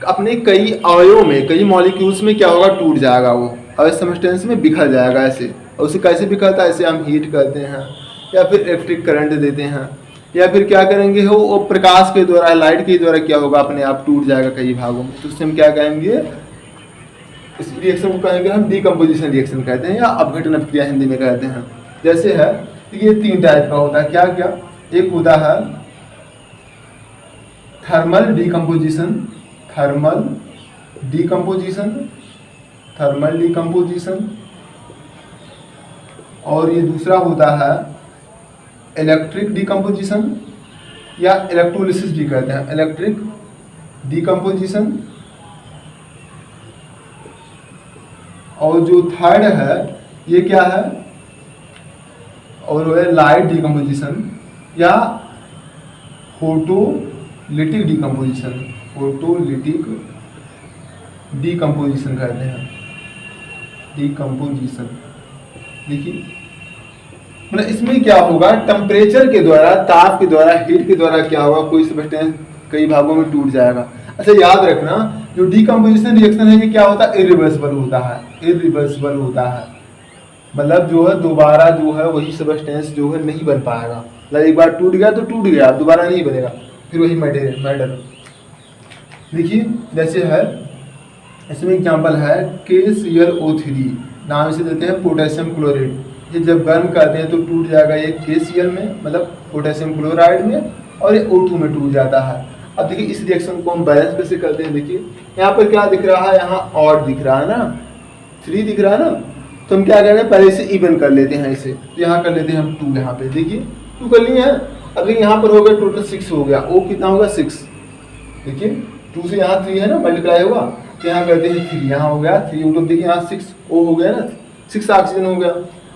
अपने कई अवयवों में, कई मॉलिक्यूल्स में क्या होगा, टूट जाएगा, वो और सब्सटेंस में बिखर जाएगा ऐसे। और उसे कैसे बिखरता है, ऐसे हम हीट करते हैं, या फिर इलेक्ट्रिक करंट देते हैं, या फिर क्या करेंगे, वो प्रकाश के द्वारा, लाइट के द्वारा क्या होगा, अपने आप टूट जाएगा कई भागों में। तो उससे हम क्या कहेंगे, इस रिएक्शन को कहेंगे हम डीकम्पोजिशन रिएक्शन कहते हैं, या अपघटन अपक्रिया हिंदी में कहते हैं। जैसे है, ये 3 टाइप का होता है, क्या क्या, एक होता है थर्मल डीकम्पोजिशन, थर्मल डीकम्पोजिशन, और ये दूसरा होता है इलेक्ट्रिक डीकम्पोजिशन, या इलेक्ट्रोलिसिस भी कहते हैं, इलेक्ट्रिक डीकम्पोजिशन। और जो थर्ड है ये क्या है, और वो है लाइट डीकम्पोजिशन, या फोटोलिटिक डीकम्पोजिशन, फोटोलिटिक डीकम्पोजिशन कहते हैं, डीकम्पोजिशन। देखिए मतलब इसमें क्या होगा, टेम्परेचर के द्वारा, ताप के द्वारा, हीट के द्वारा क्या होगा, कोई सब्सटेंस कई भागों में टूट जाएगा। अच्छा याद रखना, जो डीकम्पोजिशन रिएक्शन है ये क्या होता है, इरिवर्सिबल होता है, इरिवर्सिबल होता है। मतलब जो है दोबारा जो है वही सब्सटेंस जो है नहीं बन पाएगा, मतलब एक बार टूट गया तो टूट गया, दोबारा नहीं बनेगा, फिर वही मैटर। देखिए जैसे है, इसमें एग्जांपल है KClO3, नाम इसे देते हैं पोटेशियम क्लोराइड। ये जब गर्म करते हैं तो टूट जाएगा ये KCl में, मतलब पोटेशियम क्लोराइड में, और ये O2 में टूट जाता है। अब देखिए इस रिएक्शन को हम बैलेंस कैसे करते हैं। देखिए यहाँ पर क्या दिख रहा है, यहाँ ऑड दिख रहा है ना, 3 दिख रहा है ना, तो हम क्या करेंगे, पहले इसे इवन कर लेते हैं, इसे तो यहाँ कर लेते हैं हम 2, यहाँ पे देखिए 2 कर लिए हैं। अब देखिए यहाँ पर हो गया टोटल 6 हो गया, O कितना होगा 6, देखिए 2 से यहाँ 3 है ना, मल्टीप्लाई होगा, तो यहाँ करते हैं 3, यहाँ हो गया 3 तो देखिए यहाँ 6 O हो गया ना, 6 ऑक्सीजन हो गया।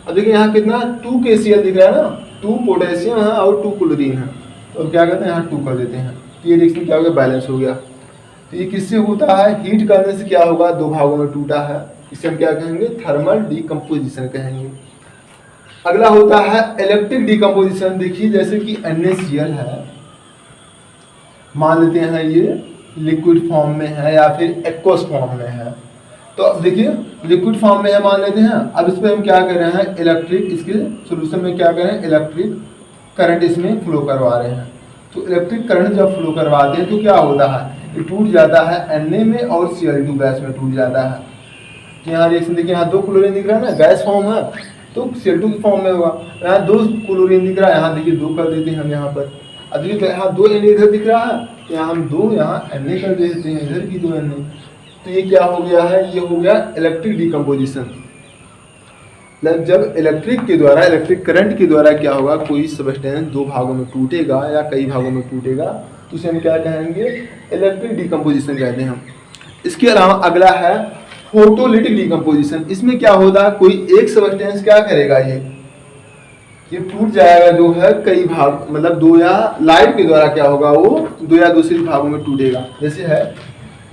अब देखिए यहाँ कितना 2 KCl दिख रहा है ना, 2 पोटेशियम है और 2 क्लोरीन है, तो अब क्या करते हैं यहाँ 2 कर देते हैं, तो ये रिएक्शन क्या हो गया, बैलेंस हो गया। तो ये किससे होता है, हीट करने से क्या होगा, 2 भागों में टूटा है, इसे हम क्या कहेंगे, थर्मल डिकम्पोजिशन कहेंगे। अगला होता है इलेक्ट्रिक डिकम्पोजिशन। देखिए जैसे कि NaCl है, मान लेते हैं ये लिक्विड फॉर्म में है या फिर एक्वस फॉर्म में है, तो अब देखिए लिक्विड फॉर्म में है मान लेते हैं। अब इस पर हम क्या कर रहे हैं, इलेक्ट्रिक, इसके सोल्यूशन में क्या करें, इलेक्ट्रिक करंट इसमें फ्लो करवा रहे हैं। तो इलेक्ट्रिक करंट जब फ्लो करवाते हैं तो क्या होता है, ये टूट जाता है Na में और Cl2 गैस में टूट जाता है। तो यहाँ रिएक्शन देखिए, यहाँ 2 क्लोरीन दिख रहा है ना, गैस फॉर्म है तो Cl2 की फॉर्म में होगा। यहाँ 2 क्लोरीन दिख रहा है, यहाँ देखिए 2 कर देते हैं हम यहाँ पर। अब देखिए यहाँ 2 Na इधर दिख रहा है, तो यहाँ हम 2 यहाँ Na कर देते हैं, इधर की 2 Na। तो ये क्या हो गया है, ये हो गया इलेक्ट्रिक डिकम्पोजिशन। जब इलेक्ट्रिक के द्वारा, इलेक्ट्रिक करंट के द्वारा क्या होगा, कोई सब्सटेंस 2 भागों में टूटेगा या कई भागों में टूटेगा, तो उसे हम क्या कहेंगे, इलेक्ट्रिक डिकम्पोजिशन कहते हैं हम। इसके अलावा अगला है फोटोलिटिक डिकम्पोजिशन। इसमें क्या होता है, कोई एक सब्सटेंस क्या करेगा, ये टूट जाएगा जो है कई भाग, मतलब 2 या लाइट के द्वारा क्या होगा, वो 2 या दूसरे भागों में टूटेगा। जैसे है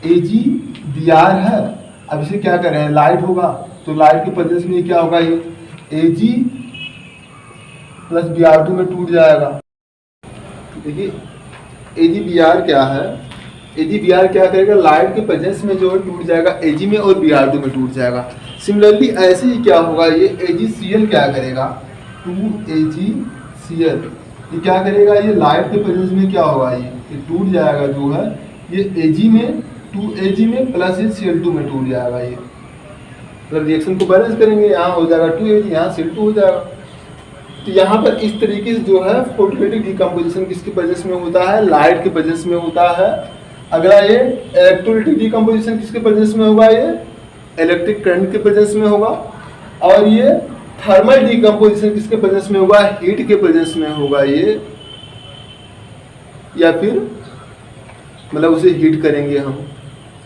AgBr है, अब इसे क्या कर रहे हैं, लाइट होगा, तो लाइट के प्रेजेंस में क्या होगा, ये Ag प्लस Br2 में टूट जाएगा। देखिए AgBr क्या है, AgBr क्या करेगा, लाइट के प्रेजेंस में जो है टूट जाएगा Ag में और Br2 में टूट जाएगा। सिमिलरली ऐसे ही क्या होगा, ये AgCl क्या करेगा, 2AgCl, ये क्या करेगा, ये लाइट के प्रेजेंस में क्या होगा, ये टूट जाएगा जो है, ये Ag में 2Ag में प्लस ये Cl2 में टूट जाएगा। ये मतलब रिएक्शन को बैलेंस करेंगे, यहाँ हो जाएगा 2Ag, यहाँ Cl2 हो जाएगा। तो यहाँ पर इस तरीके से जो है फोटोलिटिक डिकम्पोजिशन किसके प्रेजेंस में होता है, लाइट के प्रेजेंस में होता है। अगला ये इलेक्ट्रोलिटिक डिकम्पोजिशन किसके प्रेजेंस में होगा, ये इलेक्ट्रिक करंट के प्रेजेंस में होगा। और ये थर्मल डिकम्पोजिशन किसके प्रेजेंस में होगा, हीट के प्रेजेंस में होगा ये, या फिर मतलब उसे हीट करेंगे हम,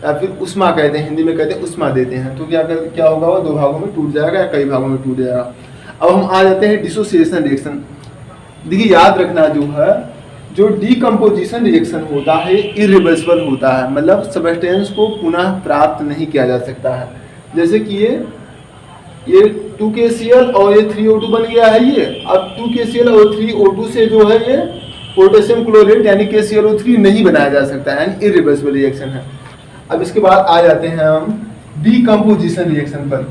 या फिर उष्मा कहते हैं, हिंदी में कहते हैं उष्मा देते हैं। तो क्या होगा, वो 2 भागों में टूट जाएगा या कई भागों में टूट जाएगा। अब हम आ जाते हैं डिसोसिएशन रिएक्शन। देखिए याद रखना जो है, जो डिकम्पोजिशन रिएक्शन होता है इरिवर्सिबल होता है, मतलब सब्सटेंस को पुनः प्राप्त नहीं किया जा सकता है। जैसे कि ये 2KCl और ये 3O2 बन गया है, ये अब 2KCl और 3O2 से जो है ये पोटेशियम क्लोराइड यानी KClO3 नहीं बनाया जा सकता है, यानी इरिवर्सिबल रिएक्शन है। अब इसके बाद आ जाते हैं हम डिकम्पोजिशन रिएक्शन पर,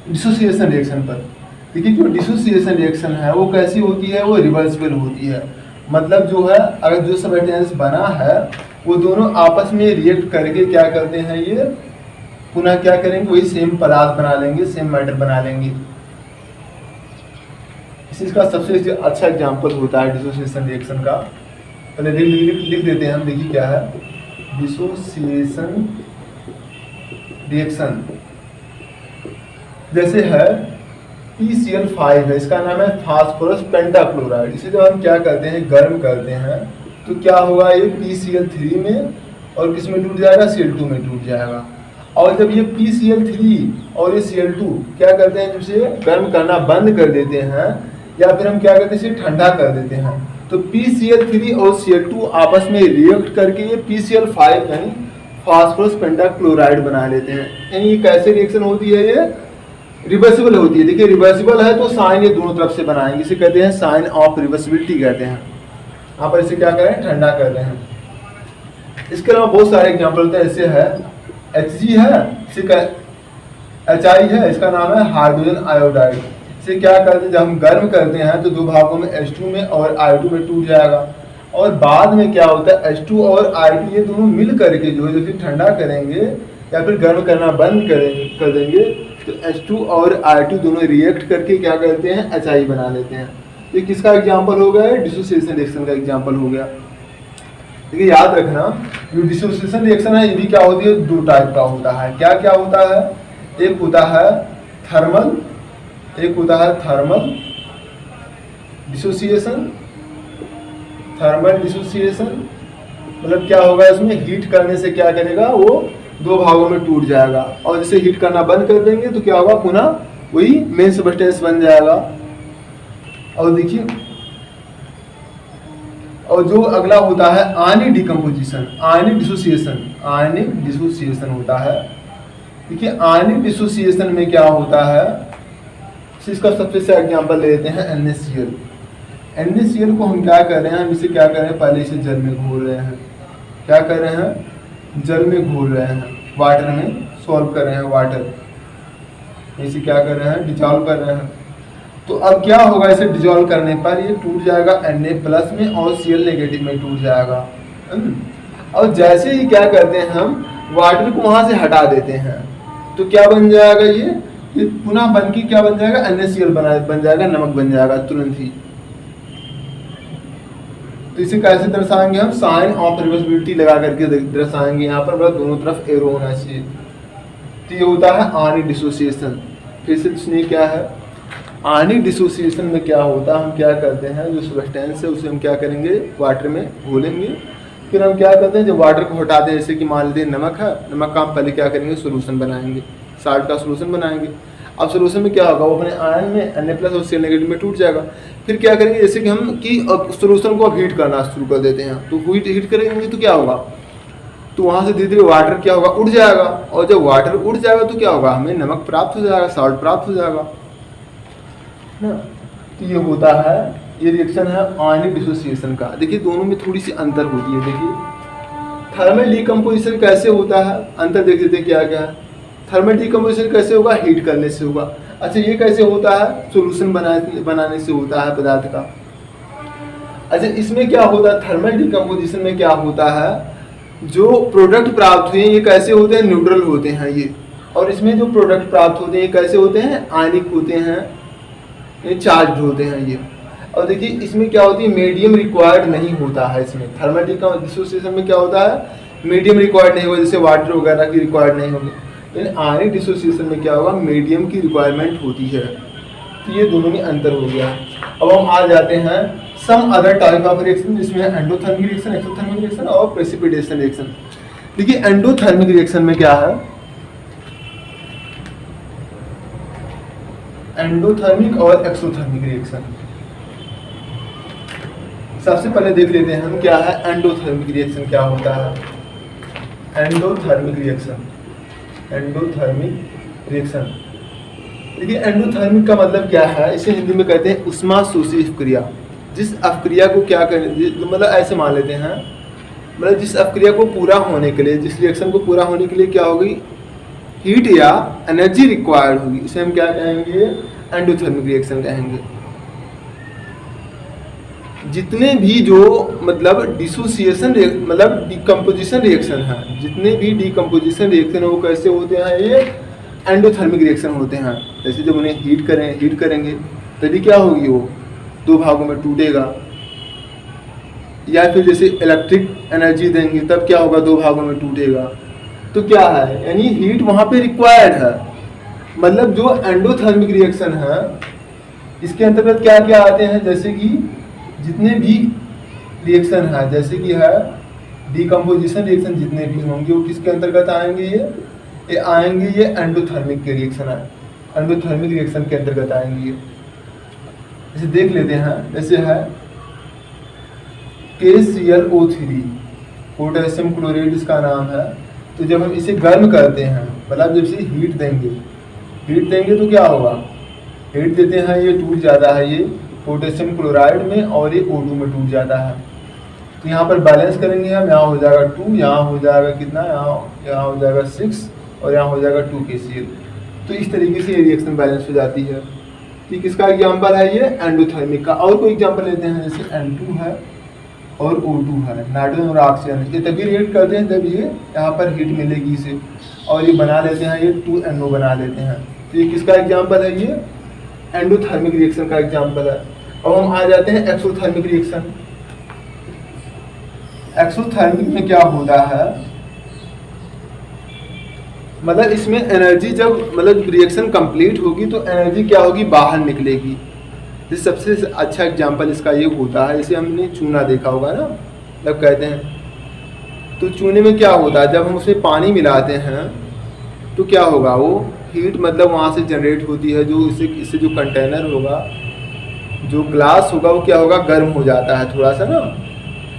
डिसोसिएशन रिएक्शन पर। देखिए जो डिसोसिएशन रिएक्शन है वो कैसी होती है, वो रिवर्सिबल होती है। मतलब जो है, अगर जो सब्सटेंस बना है वो दोनों आपस में रिएक्ट करके क्या करते हैं, ये पुनः क्या करेंगे, वही सेम पदार्थ बना लेंगे, सेम मैटर बना लेंगे। इसका सबसे अच्छा एग्जांपल होता है डिसोसिएशन रिएक्शन का। पहले लिख देते हैं हम, देखिए क्या है डिसोसिएशन रिएक्शन। जैसे है PCl5 है, इसका नाम है फास्फोरस पेंटाक्लोराइड। इसे जब हम क्या करते हैं, गर्म करते हैं, तो क्या होगा, ये PCl3 में और किस में टूट जाएगा, Cl2 में टूट जाएगा। और जब ये PCl3 और ये Cl2 क्या करते हैं, जब से गर्म करना बंद कर देते हैं या फिर हम क्या करते हैं, इसे ठंडा कर देते हैं, तो PCl3 और Cl2 आपस में रिएक्ट करके ये PCl5 यानी फास्फोरस पेंटाक्लोराइड बना लेते हैं। यानी ये कैसे रिएक्शन होती है, ये रिवर्सिबल होती है। देखिए रिवर्सिबल है तो साइन ये दोनों तरफ से बनाएंगे, इसे कहते हैं साइन ऑफ रिवर्सिबिलिटी कहते हैं। यहाँ पर इसे क्या करें, ठंडा कर रहे हैं। इसके अलावा बहुत सारे एग्जाम्पल होते हैं। ऐसे है Hg है, Hi है, इसका नाम है हाइड्रोजन आयोडाइड। इसे क्या करते हैं, जब हम गर्म करते हैं तो 2 भागों में H2 में और I2 में टूट जाएगा। और बाद में क्या होता है, H2 और I2 ये दोनों मिल करके जो है, जैसे ठंडा करेंगे या फिर गर्म करना बंद कर देंगे, तो H2 और I2 दोनों रिएक्ट करके क्या करते हैं, Hi बना लेते हैं। ये किसका एग्जाम्पल हो गया, डिसोसिएशन रिएक्शन का एग्जाम्पल हो गया। देखिए याद रखना, जो डिसोसिएशन रिएक्शन है ये भी क्या होती है, 2 टाइप का होता है। क्या क्या होता है, एक होता है थर्मल, एक होता है थर्मल डिसोसिएशन। थर्मल डिसोसिएशन मतलब क्या होगा, इसमें हीट करने से क्या करेगा, वो दो भागों में टूट जाएगा। और जैसे हीट करना बंद कर देंगे तो क्या होगा, पुनः वही मेन सब्सटेंस बन जाएगा। और देखिए, और जो अगला होता है आयनिक डिकम्पोजिशन, आयनिक डिसोसिएशन, आयनिक डिसोसिएशन होता है। देखिए आयनिक डिसोसिएशन में क्या होता है, इसका सबसे अच्छा एग्जाम्पल ले लेते हैं NaCl। NaCl को हम क्या कर रहे हैं, हम इसे क्या कर रहे हैं, पहले इसे जल में घोल रहे हैं। क्या कर रहे हैं, जल में घोल रहे हैं, वाटर में सॉल्व कर रहे हैं, वाटर इसे क्या कर रहे हैं, डिजॉल्व कर रहे हैं। तो अब क्या होगा, इसे डिजॉल्व करने पर ये टूट जाएगा Na+ में और Cl- में टूट जाएगा। और जैसे ही क्या करते हैं, हम वाटर को वहां से हटा देते हैं तो क्या बन जाएगा, ये पुनः बन के क्या बन जाएगा, NaCl बन जाएगा, नमक बन जाएगा तुरंत ही। तो इसे कैसे दर्शाएंगे हम, साइन ऑफ रिवर्सिबिलिटी लगा करके दर्शाएंगे। यहाँ पर मतलब दोनों तरफ एरो होना चाहिए। तो ये होता है आयनिक डिसोसिएशन। फिर से सुनिए क्या है, आयनिक डिसोसिएशन में क्या होता है, हम क्या करते हैं, जो सब्सटेंस है उसे हम क्या करेंगे, वाटर में घोलेंगे। फिर हम क्या करते हैं, जब वाटर को हटाते हैं, जैसे कि मान लेते हैं नमक है, नमक का हम पहले क्या करेंगे, सोल्यूशन बनाएंगे, साल्ट का सोल्यूशन बनाएंगे। अब सोल्यूशन में क्या होगा, वो अपने आयन में Na+ और Cl- में टूट जाएगा। फिर क्या करेंगे, जैसे कि हम कि अब सोल्यूशन को अब हीट करना शुरू कर देते हैं, तो हीट करेंगे तो क्या होगा, तो वहाँ से धीरे धीरे वाटर क्या होगा, उड़ जाएगा। और जब वाटर उड़ जाएगा तो क्या होगा, हमें नमक प्राप्त हो जाएगा, साल्ट प्राप्त हो जाएगा ना। तो ये होता है, ये रिएक्शन है आयनिक डिसोसिएशन का। देखिए दोनों में थोड़ी सी अंतर होती है। देखिए थर्मल डिकम्पोजिशन कैसे होता है, अंतर देख लेते हैं क्या क्या है। थर्मल डिकम्पोजिशन कैसे होगा, हीट करने से होगा। अच्छा ये कैसे होता है, सॉल्यूशन बनाने से होता है पदार्थ का। अच्छा इसमें क्या होता है, थर्मल डिकम्पोजिशन में क्या होता है, जो प्रोडक्ट प्राप्त हुए ये कैसे होते हैं, न्यूट्रल होते हैं ये। और इसमें जो प्रोडक्ट प्राप्त होते हैं ये कैसे होते हैं, आयनिक होते हैं, ये चार्ज होते हैं ये। और देखिए इसमें क्या होती है, मीडियम रिक्वायर्ड नहीं होता है इसमें। थर्मल डिसोसिएशन में क्या होता है, मीडियम रिक्वायर्ड नहीं होगा, जैसे वाटर वगैरह की रिक्वायर्ड नहीं होगी। लेकिन आयनिक डिसोसिएशन में क्या होगा, मीडियम की रिक्वायरमेंट होती है। तो ये दोनों में अंतर हो गया। अब हम आ जाते हैं some other type of reaction, जिसमें एंडोथर्मिक रिएक्शन, एक्सोथर्मिक रिएक्शन और प्रेसिपिटेशन रिएक्शन। देखिए एंडोथर्मिक रिएक्शन में क्या है, एंडोथर्मिक और एक्सोथर्मिक रिएक्शन। सबसे पहले देख लेते हैं हम क्या है एंडोथर्मिक रिएक्शन क्या होता है। एंडोथर्मिक रिएक्शन, एंडोथर्मिक रिएक्शन देखिए एंडोथर्मिक का मतलब क्या है, इसे हिंदी में कहते हैं उष्मा शोषी अपक्रिया। जिस अपक्रिया को क्या करें, मतलब ऐसे मान लेते हैं, मतलब जिस अपक्रिया को पूरा होने के लिए, जिस रिएक्शन को पूरा होने के लिए क्या होगी, हीट या एनर्जी रिक्वायर्ड होगी, इसे हम क्या कहेंगे, एंडोथर्मिक रिएक्शन कहेंगे। जितने भी जो मतलब डिसोसिएशन मतलब डिकम्पोजिशन रिएक्शन है, जितने भी डिकम्पोजिशन रिएक्शन है वो कैसे होते हैं, ये एंडोथर्मिक रिएक्शन होते हैं। जैसे जब उन्हें हीट करेंगे तभी क्या होगी, वो दो भागों में टूटेगा। या फिर जैसे इलेक्ट्रिक एनर्जी देंगे तब क्या होगा, दो भागों में टूटेगा। तो क्या है, यानी हीट वहाँ पे रिक्वायर्ड है। मतलब जो एंडोथर्मिक रिएक्शन है इसके अंतर्गत क्या क्या आते हैं, जैसे कि जितने भी रिएक्शन है, जैसे कि है डिकम्पोजिशन रिएक्शन, जितने भी होंगे वो किसके अंतर्गत आएंगे, ये आएंगे, ये एंडोथर्मिक के रिएक्शन है, एंडोथर्मिक रिएक्शन के अंतर्गत आएंगे। जैसे देख लेते हैं, जैसे है KClO3 पोटेशियम क्लोराइड इसका नाम है। तो जब हम इसे गर्म करते हैं, मतलब जब इसे हीट देंगे तो क्या होगा, हीट देते हैं, ये टूट जाता है, ये पोटेशियम क्लोराइड में, और ये O2 में टूट जाता है। तो यहाँ पर बैलेंस करेंगे हम, यहाँ हो जाएगा 2, यहाँ हो जाएगा कितना, यहाँ हो जाएगा 6 और यहाँ हो जाएगा 2 KCl। तो इस तरीके से ये रिएक्शन बैलेंस हो जाती है। कि किसका एग्जाम्पल है, ये एंडोथर्मिक का। और कोई एग्जाम्पल लेते हैं, जैसे N2 है और O2 है, नाइट्रोजन और ऑक्सीजन। ये तभी रिएक्ट करते हैं जब ये यहाँ पर हीट मिलेगी इसे, और ये बना लेते हैं, ये 2NO बना लेते हैं। तो ये किसका एग्जाम्पल है, ये एंडोथर्मिक रिएक्शन का एग्जाम्पल है। और हम आ जाते हैं एक्सोथर्मिक रिएक्शन। एक्सोथर्मिक में क्या होता है, मतलब इसमें एनर्जी जब मतलब रिएक्शन कंप्लीट होगी तो एनर्जी क्या होगी, बाहर निकलेगी। जैसे सबसे अच्छा एग्जांपल इसका ये होता है, इसे हमने चूना देखा होगा ना, मतलब कहते हैं तो चूने में क्या होता है, जब हम उसमें पानी मिलाते हैं तो क्या होगा, वो हीट मतलब वहाँ से जनरेट होती है, जो इससे जो कंटेनर होगा, जो ग्लास होगा, वो क्या होगा, गर्म हो जाता है थोड़ा सा ना।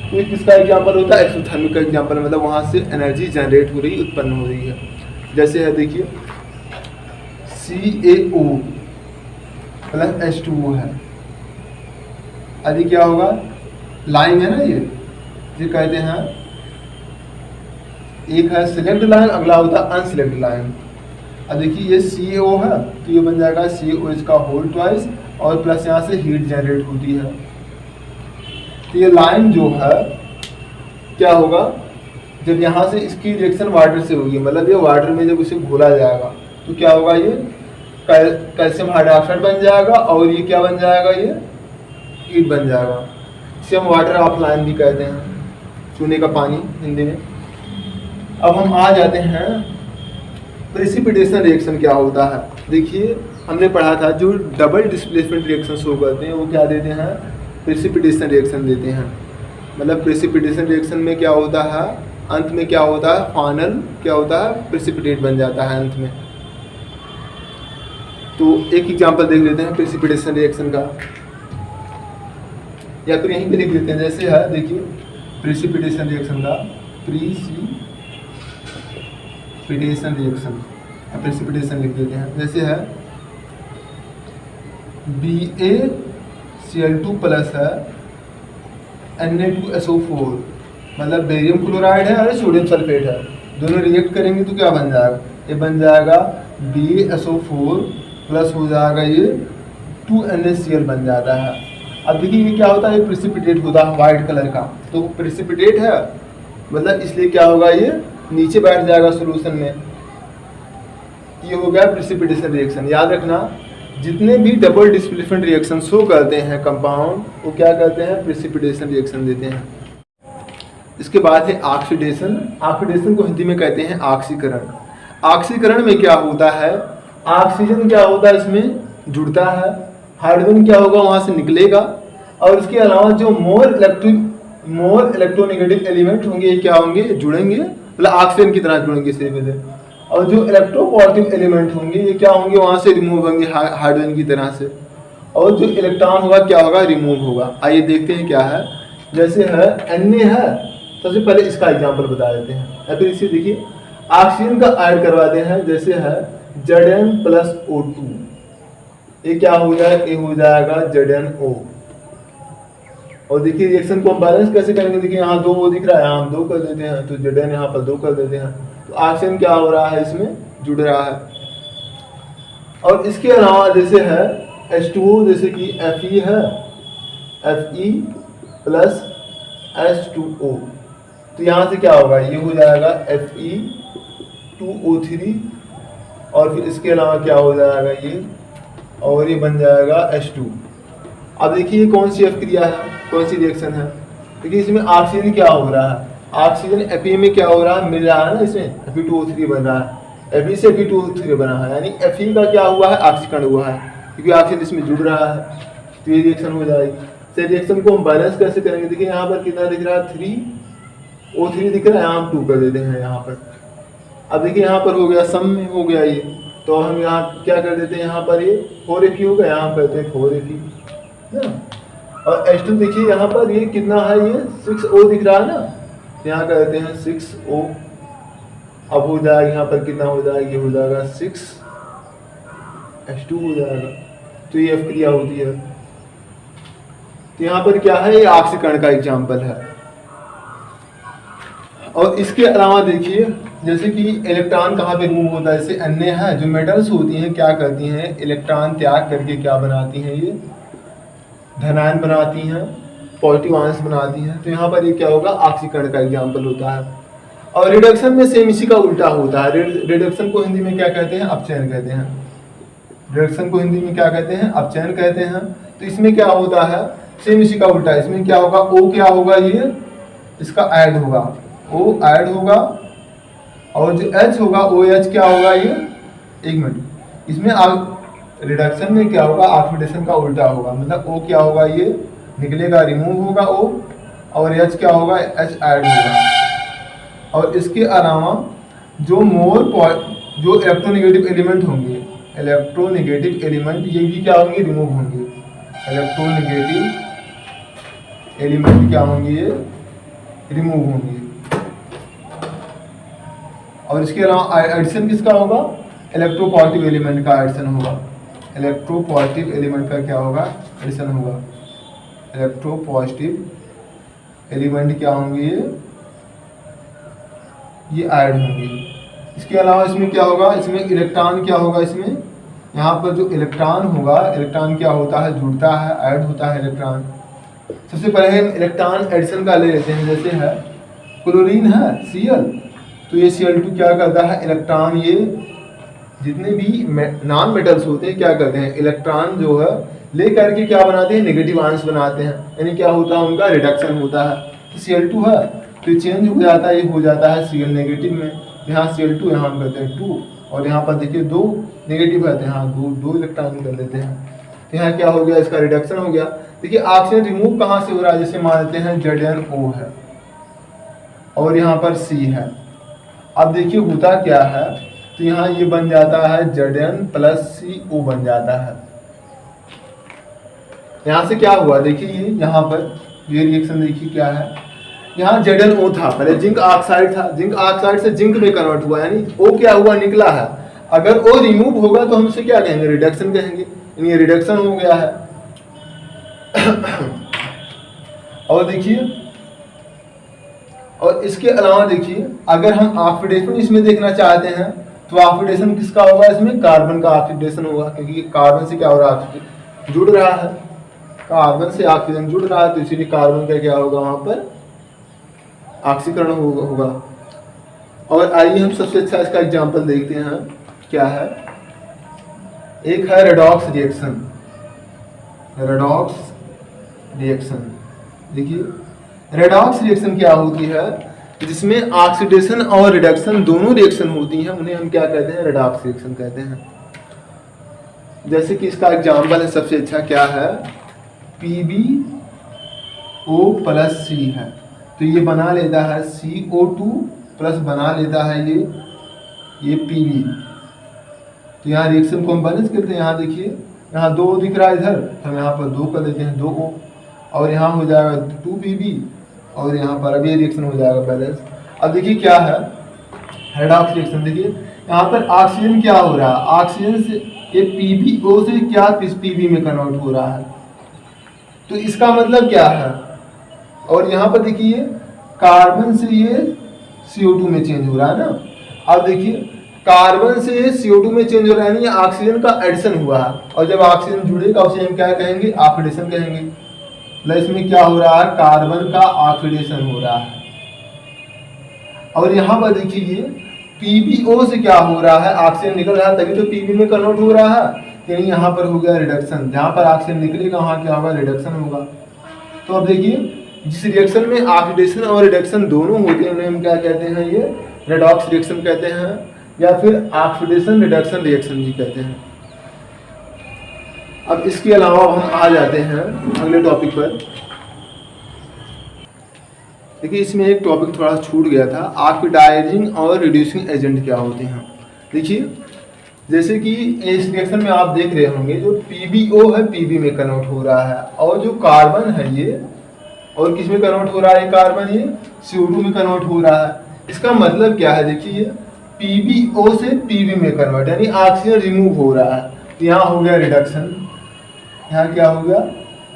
तो किसका एग्जांपल होता है, एक्सोथर्मिक का एग्जांपल, मतलब वहाँ से एनर्जी जनरेट हो रही, उत्पन्न हो रही है। जैसे है देखिए CaO प्लस H2O है, अभी क्या होगा, लाइन है ना ये कहते हैं, एक है सिलेक्ट लाइन, अगला होता है अनसिलेक्ट लाइन। अब देखिए ये CaO है तो ये बन जाएगा CaO इसका होल ट्वाइस, और प्लस यहाँ से हीट जनरेट होती है। तो ये लाइन जो है क्या होगा, जब यहाँ से इसकी रिएक्शन वाटर से होगी, मतलब ये वाटर में जब उसे घोला जाएगा तो क्या होगा, ये कैल्शियम हाइड्रोक्साइड बन जाएगा, और ये क्या बन जाएगा, ये हीट बन जाएगा। इसे हम वाटर ऑफलाइन भी कहते हैं, चूने का पानी हिंदी में। अब हम आ जाते हैं प्रेसिपिटेशन रिएक्शन क्या होता है। देखिए हमने पढ़ा था जो डबल डिस्प्लेसमेंट रिएक्शन शो करते हैं वो क्या देते हैं, प्रेसिपिटेशन रिएक्शन देते हैं। मतलब प्रेसिपिटेशन रिएक्शन में क्या होता है, अंत में क्या होता है, फाइनल क्या होता है, प्रेसिपिटेट बन जाता है अंत में। तो एक एग्जांपल देख लेते हैं प्रेसिपिटेशन रिएक्शन का, या फिर यहीं पे लिख लेते हैं। जैसे है देखिए प्रेसिपिटेशन रिएक्शन का, प्रेसिपिटेशन रिएक्शन, प्रेसिपिटेशन लिख देते हैं। जैसे है BaCl2 प्लस है Na2SO4, मतलब बेरियम क्लोराइड है और सोडियम सल्फेट है, दोनों रिएक्ट करेंगे तो क्या बन जाएगा, ये बन जाएगा BaSO4 प्लस हो जाएगा ये 2NaCl बन जाता है। अब देखिए ये क्या होता है, ये प्रेसिपिटेट होता है वाइट कलर का, तो प्रेसिपिटेट है मतलब इसलिए क्या होगा, ये नीचे बैठ जाएगा सोल्यूशन में। ये हो गया प्रेसिपिटेशन रिएक्शन। याद रखना जितने भी डबल डिस्प्लेसमेंट रिएक्शन शो करते हैं कंपाउंड, वो क्या करते हैं, प्रेसिपिटेशन रिएक्शन देते हैं। इसके बाद है ऑक्सीडेशन। ऑक्सीडेशन को हिंदी में कहते हैं ऑक्सीकरण। ऑक्सीकरण में क्या होता है, ऑक्सीजन क्या होता है, इसमें जुड़ता है, हाइड्रोजन क्या होगा वहां से निकलेगा, और इसके अलावा जो मोर इलेक्ट्रोनेगेटिव एलिमेंट होंगे ये क्या होंगे, जुड़ेंगे, मतलब ऑक्सीजन की तरह जुड़ेंगे से। और जो इलेक्ट्रोपॉजिटिव एलिमेंट होंगे ये क्या होंगे, वहां से रिमूव होंगे हाइड्रोजन की तरह से, और जो इलेक्ट्रॉन होगा क्या होगा, रिमूव होगा। आइए देखते हैं क्या है। जैसे है Na है, सबसे पहले इसका एग्जांपल बता देते हैं, या फिर इसे देखिए ऑक्सीजन का ऐड करवाते हैं। जैसे है Zn प्लस O2, ये क्या हो जाएगा, ये हो जाएगा ZnO। और देखिए रिएक्शन को हम बैलेंस कैसे करेंगे, देखिए यहाँ 2 O दिख रहा है, यहाँ हम 2 कर देते हैं, तो Zn यहाँ पर 2 कर देते हैं, तो ऑक्सीजन क्या हो रहा है, इसमें जुड़ रहा है। और इसके अलावा जैसे है H2O, जैसे कि Fe है, Fe प्लस H2O, तो यहाँ से क्या होगा, ये हो जाएगा Fe2O3, और फिर इसके अलावा क्या हो जाएगा ये, और ये बन जाएगा H2। अब देखिए ये कौन सी क्रिया है, कौन सी रिएक्शन है। देखिए इसमें ऑक्सीजन क्या हो रहा है, ऑक्सीजन Fe में क्या हो रहा है, मिल रहा है ना, इसमें Fe2O3 बन रहा है, Fe से Fe2O3 बना है, यानी Fe का क्या हुआ है, ऑक्सीकरण हुआ है, क्योंकि ऑक्सीजन इसमें जुड़ रहा है, तो ये रिएक्शन हो जाएगी। तो रिएक्शन को हम बैलेंस कैसे करेंगे, देखिए यहाँ पर कितना दिख रहा है, 3O3 दिख रहा है, यहाँ हम 2 कर देते हैं यहाँ पर। अब देखिए यहाँ पर हो गया, सम में हो गया ये, तो हम यहाँ क्या कर देते हैं, यहाँ पर ये 4Fe होगा, यहाँ कहते हैं 4Fe ना। और H2 देखिए यहाँ पर ये कितना है, ये 6O दिख रहा है ना, यहाँ कहते हैं 6O। अब हो जाएगा यहाँ पर कितना हो जाएगा, ये हो जाएगा 6H2 हो जाएगा, तो ये क्रिया होती है। तो यहाँ पर क्या है, ये ऑक्सीकरण का एग्जाम्पल है। और इसके अलावा देखिए जैसे कि इलेक्ट्रॉन कहाँ पे रिमूव होता है, जैसे अन्य है, जो मेटल्स होती हैं क्या करती हैं, इलेक्ट्रॉन त्याग करके क्या बनाती हैं, ये धनायन बनाती हैं, पॉजिटिव आयंस बनाती हैं। तो यहाँ पर ये क्या होगा, ऑक्सीकरण का एग्जाम्पल होता है। और रिडक्शन में सेम इसी का उल्टा होता है। रिडक्शन को हिंदी में क्या कहते हैं, अपचयन कहते हैं। रिडक्शन को हिंदी में क्या कहते हैं, अपचयन कहते हैं। तो इसमें क्या होता है, सेम इसी का उल्टा है। इसमें क्या होगा, O क्या होगा, ये इसका ऐड होगा, O ऐड होगा, और जो H होगा OH क्या होगा, ये 1 मिनट, इसमें रिडक्शन में क्या होगा, ऑक्सीडेशन का उल्टा होगा, मतलब O क्या होगा, ये निकलेगा, रिमूव होगा O, और H क्या होगा, H ऐड होगा। और इसके अलावा जो जो इलेक्ट्रोनेगेटिव एलिमेंट होंगे, इलेक्ट्रोनेगेटिव एलिमेंट ये भी क्या होंगे, रिमूव होंगे। इलेक्ट्रोनेगेटिव एलिमेंट क्या होंगे, ये रिमूव होंगे। और इसके अलावा एडिशन किसका होगा, इलेक्ट्रोपॉजिटिव एलिमेंट का एडिशन होगा। इलेक्ट्रोपॉजिटिव एलिमेंट का क्या होगा, एडिशन होगा। इलेक्ट्रोपॉजिटिव एलिमेंट क्या होंगे, ये ऐड होंगे। इसके अलावा इसमें क्या होगा, इसमें इलेक्ट्रॉन क्या होगा, इसमें यहाँ पर जो इलेक्ट्रॉन होगा, इलेक्ट्रॉन क्या होता है, जुड़ता है, ऐड होता है इलेक्ट्रॉन। सबसे पहले हम इलेक्ट्रॉन एडिशन का ले लेते हैं। जैसे है क्लोरीन है Cl, तो ये Cl2 क्या करता है, इलेक्ट्रॉन, ये जितने भी नॉन मेटल्स होते हैं क्या करते हैं, इलेक्ट्रॉन जो है ले करके क्या बनाते हैं, नेगेटिव आयंस बनाते हैं, यानी क्या होता है, उनका रिडक्शन होता है। तो Cl2 है तो ये चेंज हो जाता है, ये हो जाता है Cl नेगेटिव में। यहाँ Cl2, यहाँ हम करते हैं 2, और यहाँ पर देखिए 2 नेगेटिव है तो यहाँ दो इलेक्ट्रॉन कर देते हैं। तो यहाँ क्या हो गया, इसका रिडक्शन हो गया। देखिए ऑक्सीजन रिमूव कहाँ से हो रहा है, जैसे मान लेते हैं ZnO है और यहाँ पर C है। अब देखिए होता क्या है, तो यहाँ ये बन जाता है Zn+CO बन जाता है। यहाँ से क्या हुआ, देखिए ये यहाँ पर ये रिएक्शन देखिए क्या है, यहाँ ZnO था, पहले जिंक ऑक्साइड था, जिंक ऑक्साइड से जिंक में कन्वर्ट हुआ, यानी O क्या हुआ, निकला है। अगर O रिमूव होगा तो हम इसे क्या कहेंगे, रिडक्शन कहेंगे, यानी ये रिडक्शन हो गया है। और देखिए, और इसके अलावा देखिए अगर हम ऑक्सीडेशन इसमें देखना चाहते हैं तो ऑक्सीडेशन किसका होगा, इसमें कार्बन का ऑक्सीडेशन होगा, क्योंकि कार्बन से क्या हो रहा है, जुड़ रहा है, कार्बन से ऑक्सीजन जुड़ रहा है, तो इसीलिए कार्बन का क्या होगा, वहां पर ऑक्सीकरण होगा। और आइए हम सबसे अच्छा इसका एग्जांपल देखते हैं, क्या है, एक है रेडॉक्स रिएक्शन। रेडॉक्स रिएक्शन, देखिए रेडॉक्स रिएक्शन क्या होती है, जिसमें ऑक्सीडेशन और रिडक्शन दोनों रिएक्शन होती हैं, उन्हें हम क्या कहते हैं, रेडॉक्स रिएक्शन कहते हैं। जैसे कि इसका एग्जांपल है सबसे अच्छा, क्या है, PbO+C है, तो ये बना लेता है CO2 प्लस बना लेता है ये Pb। तो यहाँ रिएक्शन को हम बैलेंस करते हैं। यहाँ देखिए, यहाँ 2 दिख रहा है, इधर हम यहाँ पर 2 कर देते हैं, 2O, और यहाँ हो जाएगा 2Pb, और यहाँ पर अब ये रिएक्शन हो जाएगा बैलेंस। अब देखिए क्या है, रेडॉक्स रिएक्शन, देखिए यहाँ पर ऑक्सीजन क्या हो रहा है, ऑक्सीजन से ये PbO से क्या Pb में कन्वर्ट हो रहा है, तो इसका मतलब क्या है। और यहाँ पर देखिए कार्बन से ये CO2 में चेंज हो रहा है ना। अब देखिए कार्बन से CO2 में चेंज हो रहा है, यानी ऑक्सीजन का एडिशन हुआ है, और जब ऑक्सीजन जुड़ेगा उसे हम क्या कहेंगे, ऑक्सीडेशन कहेंगे। मतलब इसमें क्या हो रहा है, कार्बन का ऑक्सीडेशन हो रहा है। और यहाँ पर देखिए ये PbO से क्या हो रहा है, ऑक्सीजन निकल रहा है, तभी तो Pb में कन्वर्ट हो रहा है, यानी यहाँ पर हो गया रिडक्शन। जहाँ पर ऑक्सीजन निकलेगा वहाँ क्या होगा, रिडक्शन होगा। तो अब देखिए जिस रिएक्शन में ऑक्सीडेशन और रिडक्शन दोनों होते हैं उन्हें हम क्या कहते हैं, ये रेडॉक्स रिएक्शन कहते हैं, या फिर ऑक्सीडेशन रिडक्शन रिएक्शन भी कहते हैं। अब इसके अलावा हम आ जाते हैं अगले टॉपिक पर। देखिए इसमें एक टॉपिक थोड़ा छूट गया था, ऑक्सीडाइजिंग और रिड्यूसिंग एजेंट क्या होते हैं। देखिए जैसे कि इस रिएक्शन में आप देख रहे होंगे, जो PbO है Pb में कन्वर्ट हो रहा है, और जो कार्बन है ये, और किस में कन्वर्ट हो रहा है, कार्बन ये CO2 में कन्वर्ट हो रहा है। इसका मतलब क्या है, देखिए PbO से Pb में कन्वर्ट, यानी ऑक्सीजन रिमूव हो रहा है, तो यहाँ हो गया रिडक्शन, यहाँ क्या हो गया,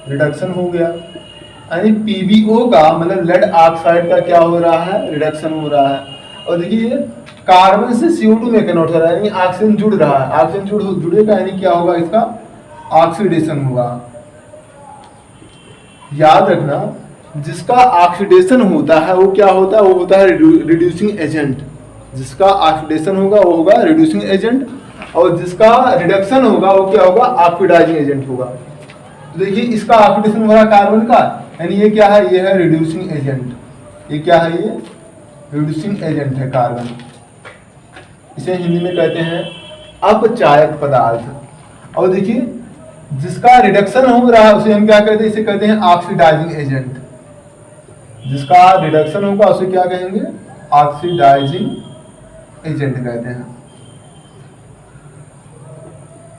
रिडक्शन हो गया, यानी PbO का मतलब लेड ऑक्साइड का क्या हो रहा है, रिडक्शन हो रहा है। और देखिए कार्बन से CO2 में कन्वर्ट हो रहा है, यानी ऑक्सीजन जुड़ रहा है, ऑक्सीजन जुड़ेगा, यानी क्या होगा, इसका ऑक्सीडेशन होगा। याद रखना, जिसका ऑक्सीडेशन होता है वो क्या होता है, वो होता है रिड्यूसिंग एजेंट। जिसका ऑक्सीडेशन होगा वो होगा रिड्यूसिंग एजेंट, और जिसका रिडक्शन होगा वो क्या होगा, ऑक्सीडाइजिंग एजेंट होगा। तो देखिए इसका ऑक्सीडेशन हो रहा है कार्बन का, यानी ये क्या है, ये है रिड्यूसिंग एजेंट। ये क्या है, ये रिड्यूसिंग एजेंट है कार्बन। इसे हिंदी में कहते हैं अपचायक पदार्थ। और देखिए जिसका रिडक्शन हो रहा है उसे हम क्या कहते हैं, इसे कहते हैं ऑक्सीडाइजिंग एजेंट। जिसका रिडक्शन होगा उसे क्या कहेंगे, ऑक्सीडाइजिंग एजेंट कहते हैं।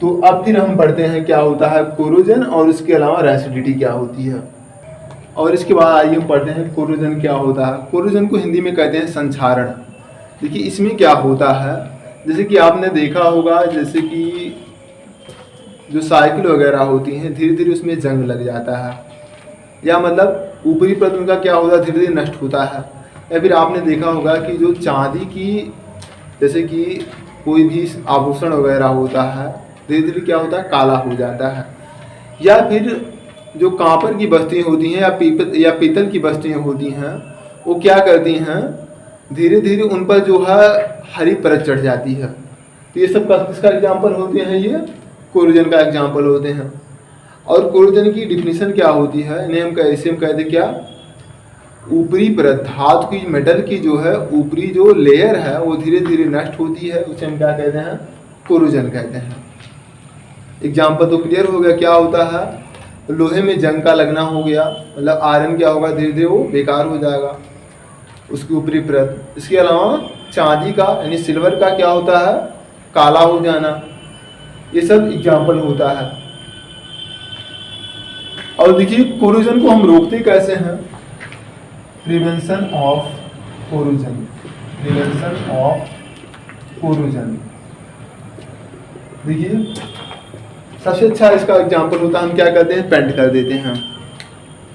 तो अब फिर हम पढ़ते हैं क्या होता है कोरोजन और इसके अलावा रेसिडिटी क्या होती है। और इसके बाद आइए हम पढ़ते हैं कोरोजन क्या होता है। कोरोजन को हिंदी में कहते हैं संक्षारण। देखिए इसमें क्या होता है, जैसे कि आपने देखा होगा, जैसे कि जो साइकिल वगैरह होती हैं धीरे धीरे उसमें जंग लग जाता है, या मतलब ऊपरी परत उनका क्या होता है धीरे धीरे नष्ट होता है। या फिर आपने देखा होगा कि जो चांदी की जैसे कि कोई भी आभूषण वगैरह होता है धीरे धीरे क्या होता है काला हो जाता है। या फिर जो कांपर की वस्तुएं होती हैं या पीतल की वस्तुएं होती हैं वो क्या करती हैं धीरे धीरे उन पर जो है हरी परत चढ़ जाती है। तो ये सब किसका एग्जाम्पल होते हैं, ये कोरोजन का एग्जाम्पल होते हैं। और कोरोजन की डिफिनीशन क्या होती है, इन्हें हम कहते क्या, ऊपरी परत धातु की मेटल की जो है ऊपरी जो लेयर है वो धीरे धीरे नष्ट होती है, उसे हम क्या कहते हैं कोरोजन कहते हैं। एग्जाम्पल तो क्लियर हो गया क्या होता है, लोहे में जंग का लगना हो गया, मतलब आयरन क्या होगा धीरे धीरे वो बेकार हो जाएगा उसकी ऊपरी परत। इसके अलावा चांदी का यानी सिल्वर का क्या होता है काला हो जाना, ये सब एग्जाम्पल होता है। और देखिए कोरोजन को हम रोकते कैसे हैं, prevention of corrosion, prevention of corrosion. देखिए सबसे अच्छा इसका एग्जाम्पल होता है, हम क्या करते हैं पेंट कर देते हैं।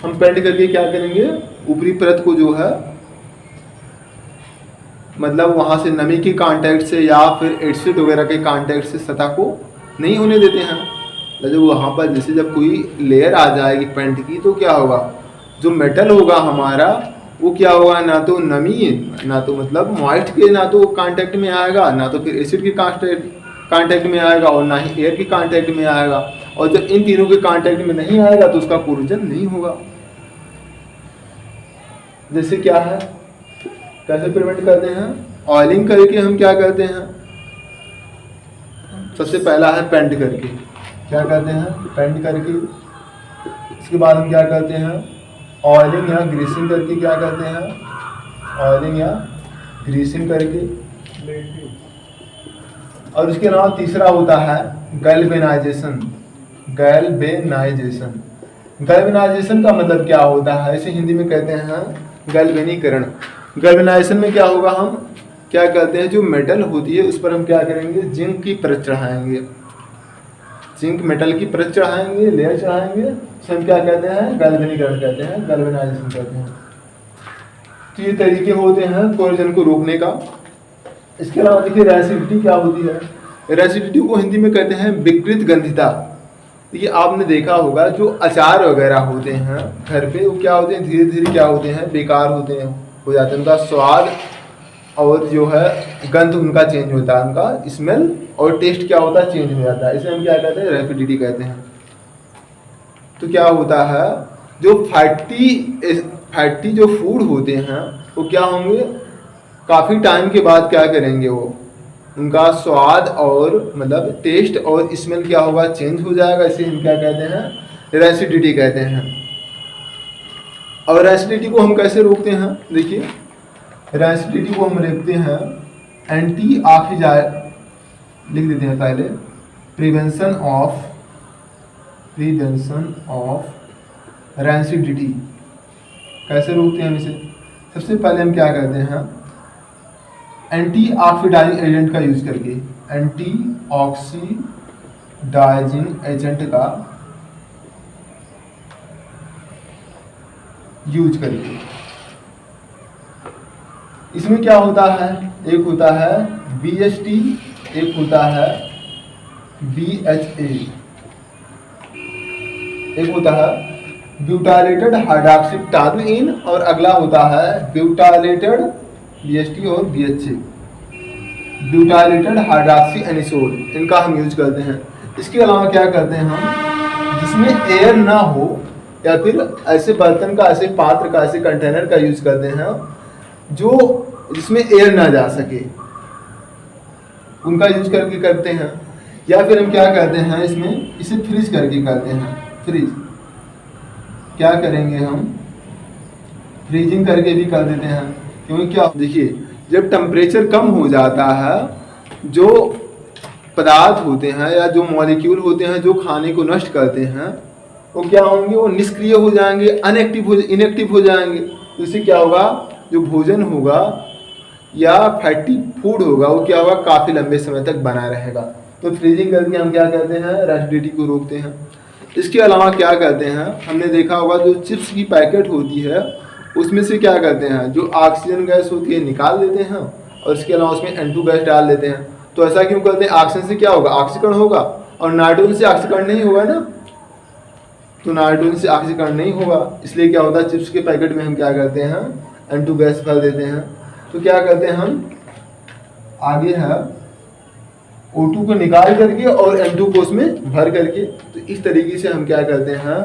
हम पेंट करके क्या करेंगे ऊपरी परत को जो है मतलब वहाँ से नमी के कांटेक्ट से या फिर एसिड वगैरह के कांटेक्ट से सतह को नहीं होने देते हैं। जब वहाँ पर जैसे जब कोई लेयर आ जाएगी पेंट की तो क्या होगा, जो मेटल होगा हमारा वो क्या होगा ना तो नमी ना तो मतलब मॉइस्ट के ना तो कांटेक्ट में आएगा, ना तो फिर एसिड के कांटेक्ट में आएगा और ना ही एयर के कांटेक्ट में आएगा। और जब इन तीनों के कांटेक्ट में नहीं आएगा तो उसका कोरोजन नहीं होगा। जैसे क्या है कैसे प्रिवेंट करते हैं, ऑयलिंग करके हम क्या करते हैं, सबसे पहला है पेंट करके, क्या करते हैं पेंट करके। इसके बाद हम क्या करते हैं ऑयलिंग या ग्रीसिंग करके, क्या करते हैं ऑयलिंग या ग्रीसिंग करके। और इसके अलावा तीसरा होता है गैल्वेनाइजेशन। गैल्वेनाइजेशन, गैल्वेनाइजेशन का मतलब क्या होता है, इसे हिंदी में कहते हैं गैल्वेनीकरण। गैल्वेनाइजेशन में क्या होगा, हम क्या करते हैं जो मेटल होती है उस पर हम क्या करेंगे जिंक की परत चढ़ाएंगे, जिंक मेटल की परत चढ़ाएंगे, लेयर चढ़ाएंगे, उसे हम क्या कहते हैं गैल्वेनीकरण कहते हैं, गैल्वेनाइजेशन कहते हैं। तो ये तरीके होते हैं कोरोजन को रोकने का। इसके अलावा देखिए रेसिडिटी क्या होती है, रेसिडिटी को हिंदी में कहते हैं विकृत गंधिता। देखिए आपने देखा होगा जो अचार वगैरह होते हैं घर पे वो क्या होते हैं धीरे धीरे क्या होते हैं बेकार होते हैं हो जाते हैं, उनका स्वाद और जो है गंध उनका चेंज होता है, उनका स्मेल और टेस्ट क्या होता है चेंज हो जाता है, इसे हम क्या कहते हैं रेसिडिटी कहते हैं। तो क्या होता है जो फैटी जो फूड होते हैं वो क्या होंगे काफ़ी टाइम के बाद क्या करेंगे वो उनका स्वाद और मतलब टेस्ट और स्मेल क्या होगा चेंज हो जाएगा, इसे हम क्या कहते हैं रेसिडिटी कहते हैं। और रेसिडिटी को हम कैसे रोकते हैं, देखिए रेसिडिटी को हम रोकते हैं एंटी ऑक्सीडाइज लिख देते हैं पहले, प्रिवेंशन ऑफ रेसिडिटी। कैसे रोकते हैं हम इसे, सबसे पहले हम क्या करते हैं एंटी ऑक्सीडाइजिंग एजेंट का यूज करके, एंटी ऑक्सीडाइजिंग एजेंट का यूज करके। इसमें क्या होता है, एक होता है BHT, एक होता है BHA, एक होता है ब्यूटाइलेटेड हाइड्रॉक्सी टॉलुइन और अगला होता है ब्यूटाइलेटेड BHT और BHA, ब्यूटाइलेटेड हाइड्रॉक्सी एनिसोल, इनका हम यूज करते हैं। इसके अलावा क्या करते हैं हम जिसमें एयर ना हो या फिर ऐसे बर्तन का ऐसे पात्र का ऐसे कंटेनर का यूज करते हैं जो जिसमें एयर ना जा सके, उनका यूज करके करते हैं। या फिर हम क्या करते हैं इसमें इसे फ्रीज करके करते हैं, फ्रीज क्या करेंगे हम फ्रीजिंग करके भी कर देते हैं, क्योंकि क्या देखिए जब टेम्परेचर कम हो जाता है, जो पदार्थ होते हैं या जो मॉलिक्यूल होते हैं जो खाने को नष्ट करते हैं, वो क्या होंगे, वो निष्क्रिय हो जाएंगे, इनएक्टिव हो जाएंगे। तो इससे क्या होगा, जो भोजन होगा या फैटी फूड होगा वो क्या होगा, काफ़ी लंबे समय तक बना रहेगा। तो फ्रीजिंग करके हम क्या करते हैं, रेसिडिटी को रोकते हैं। इसके अलावा क्या करते हैं, हमने देखा होगा जो चिप्स की पैकेट होती है उसमें से क्या करते हैं, जो ऑक्सीजन गैस होती है निकाल देते हैं और इसके अलावा उसमें N2 गैस डाल देते हैं। तो ऐसा क्यों करते हैं, ऑक्सीजन से क्या होगा, ऑक्सीकरण होगा, और नाइट्रोजन से ऑक्सीकरण नहीं होगा ना, तो नाइट्रोजन से ऑक्सीकरण नहीं होगा, इसलिए क्या होता है, चिप्स के पैकेट में हम क्या करते हैं, N2 गैस भर देते हैं। तो क्या करते हैं हम, आगे है O2 को निकाल करके और N2 को उसमें भर करके। तो इस तरीके से हम क्या करते हैं,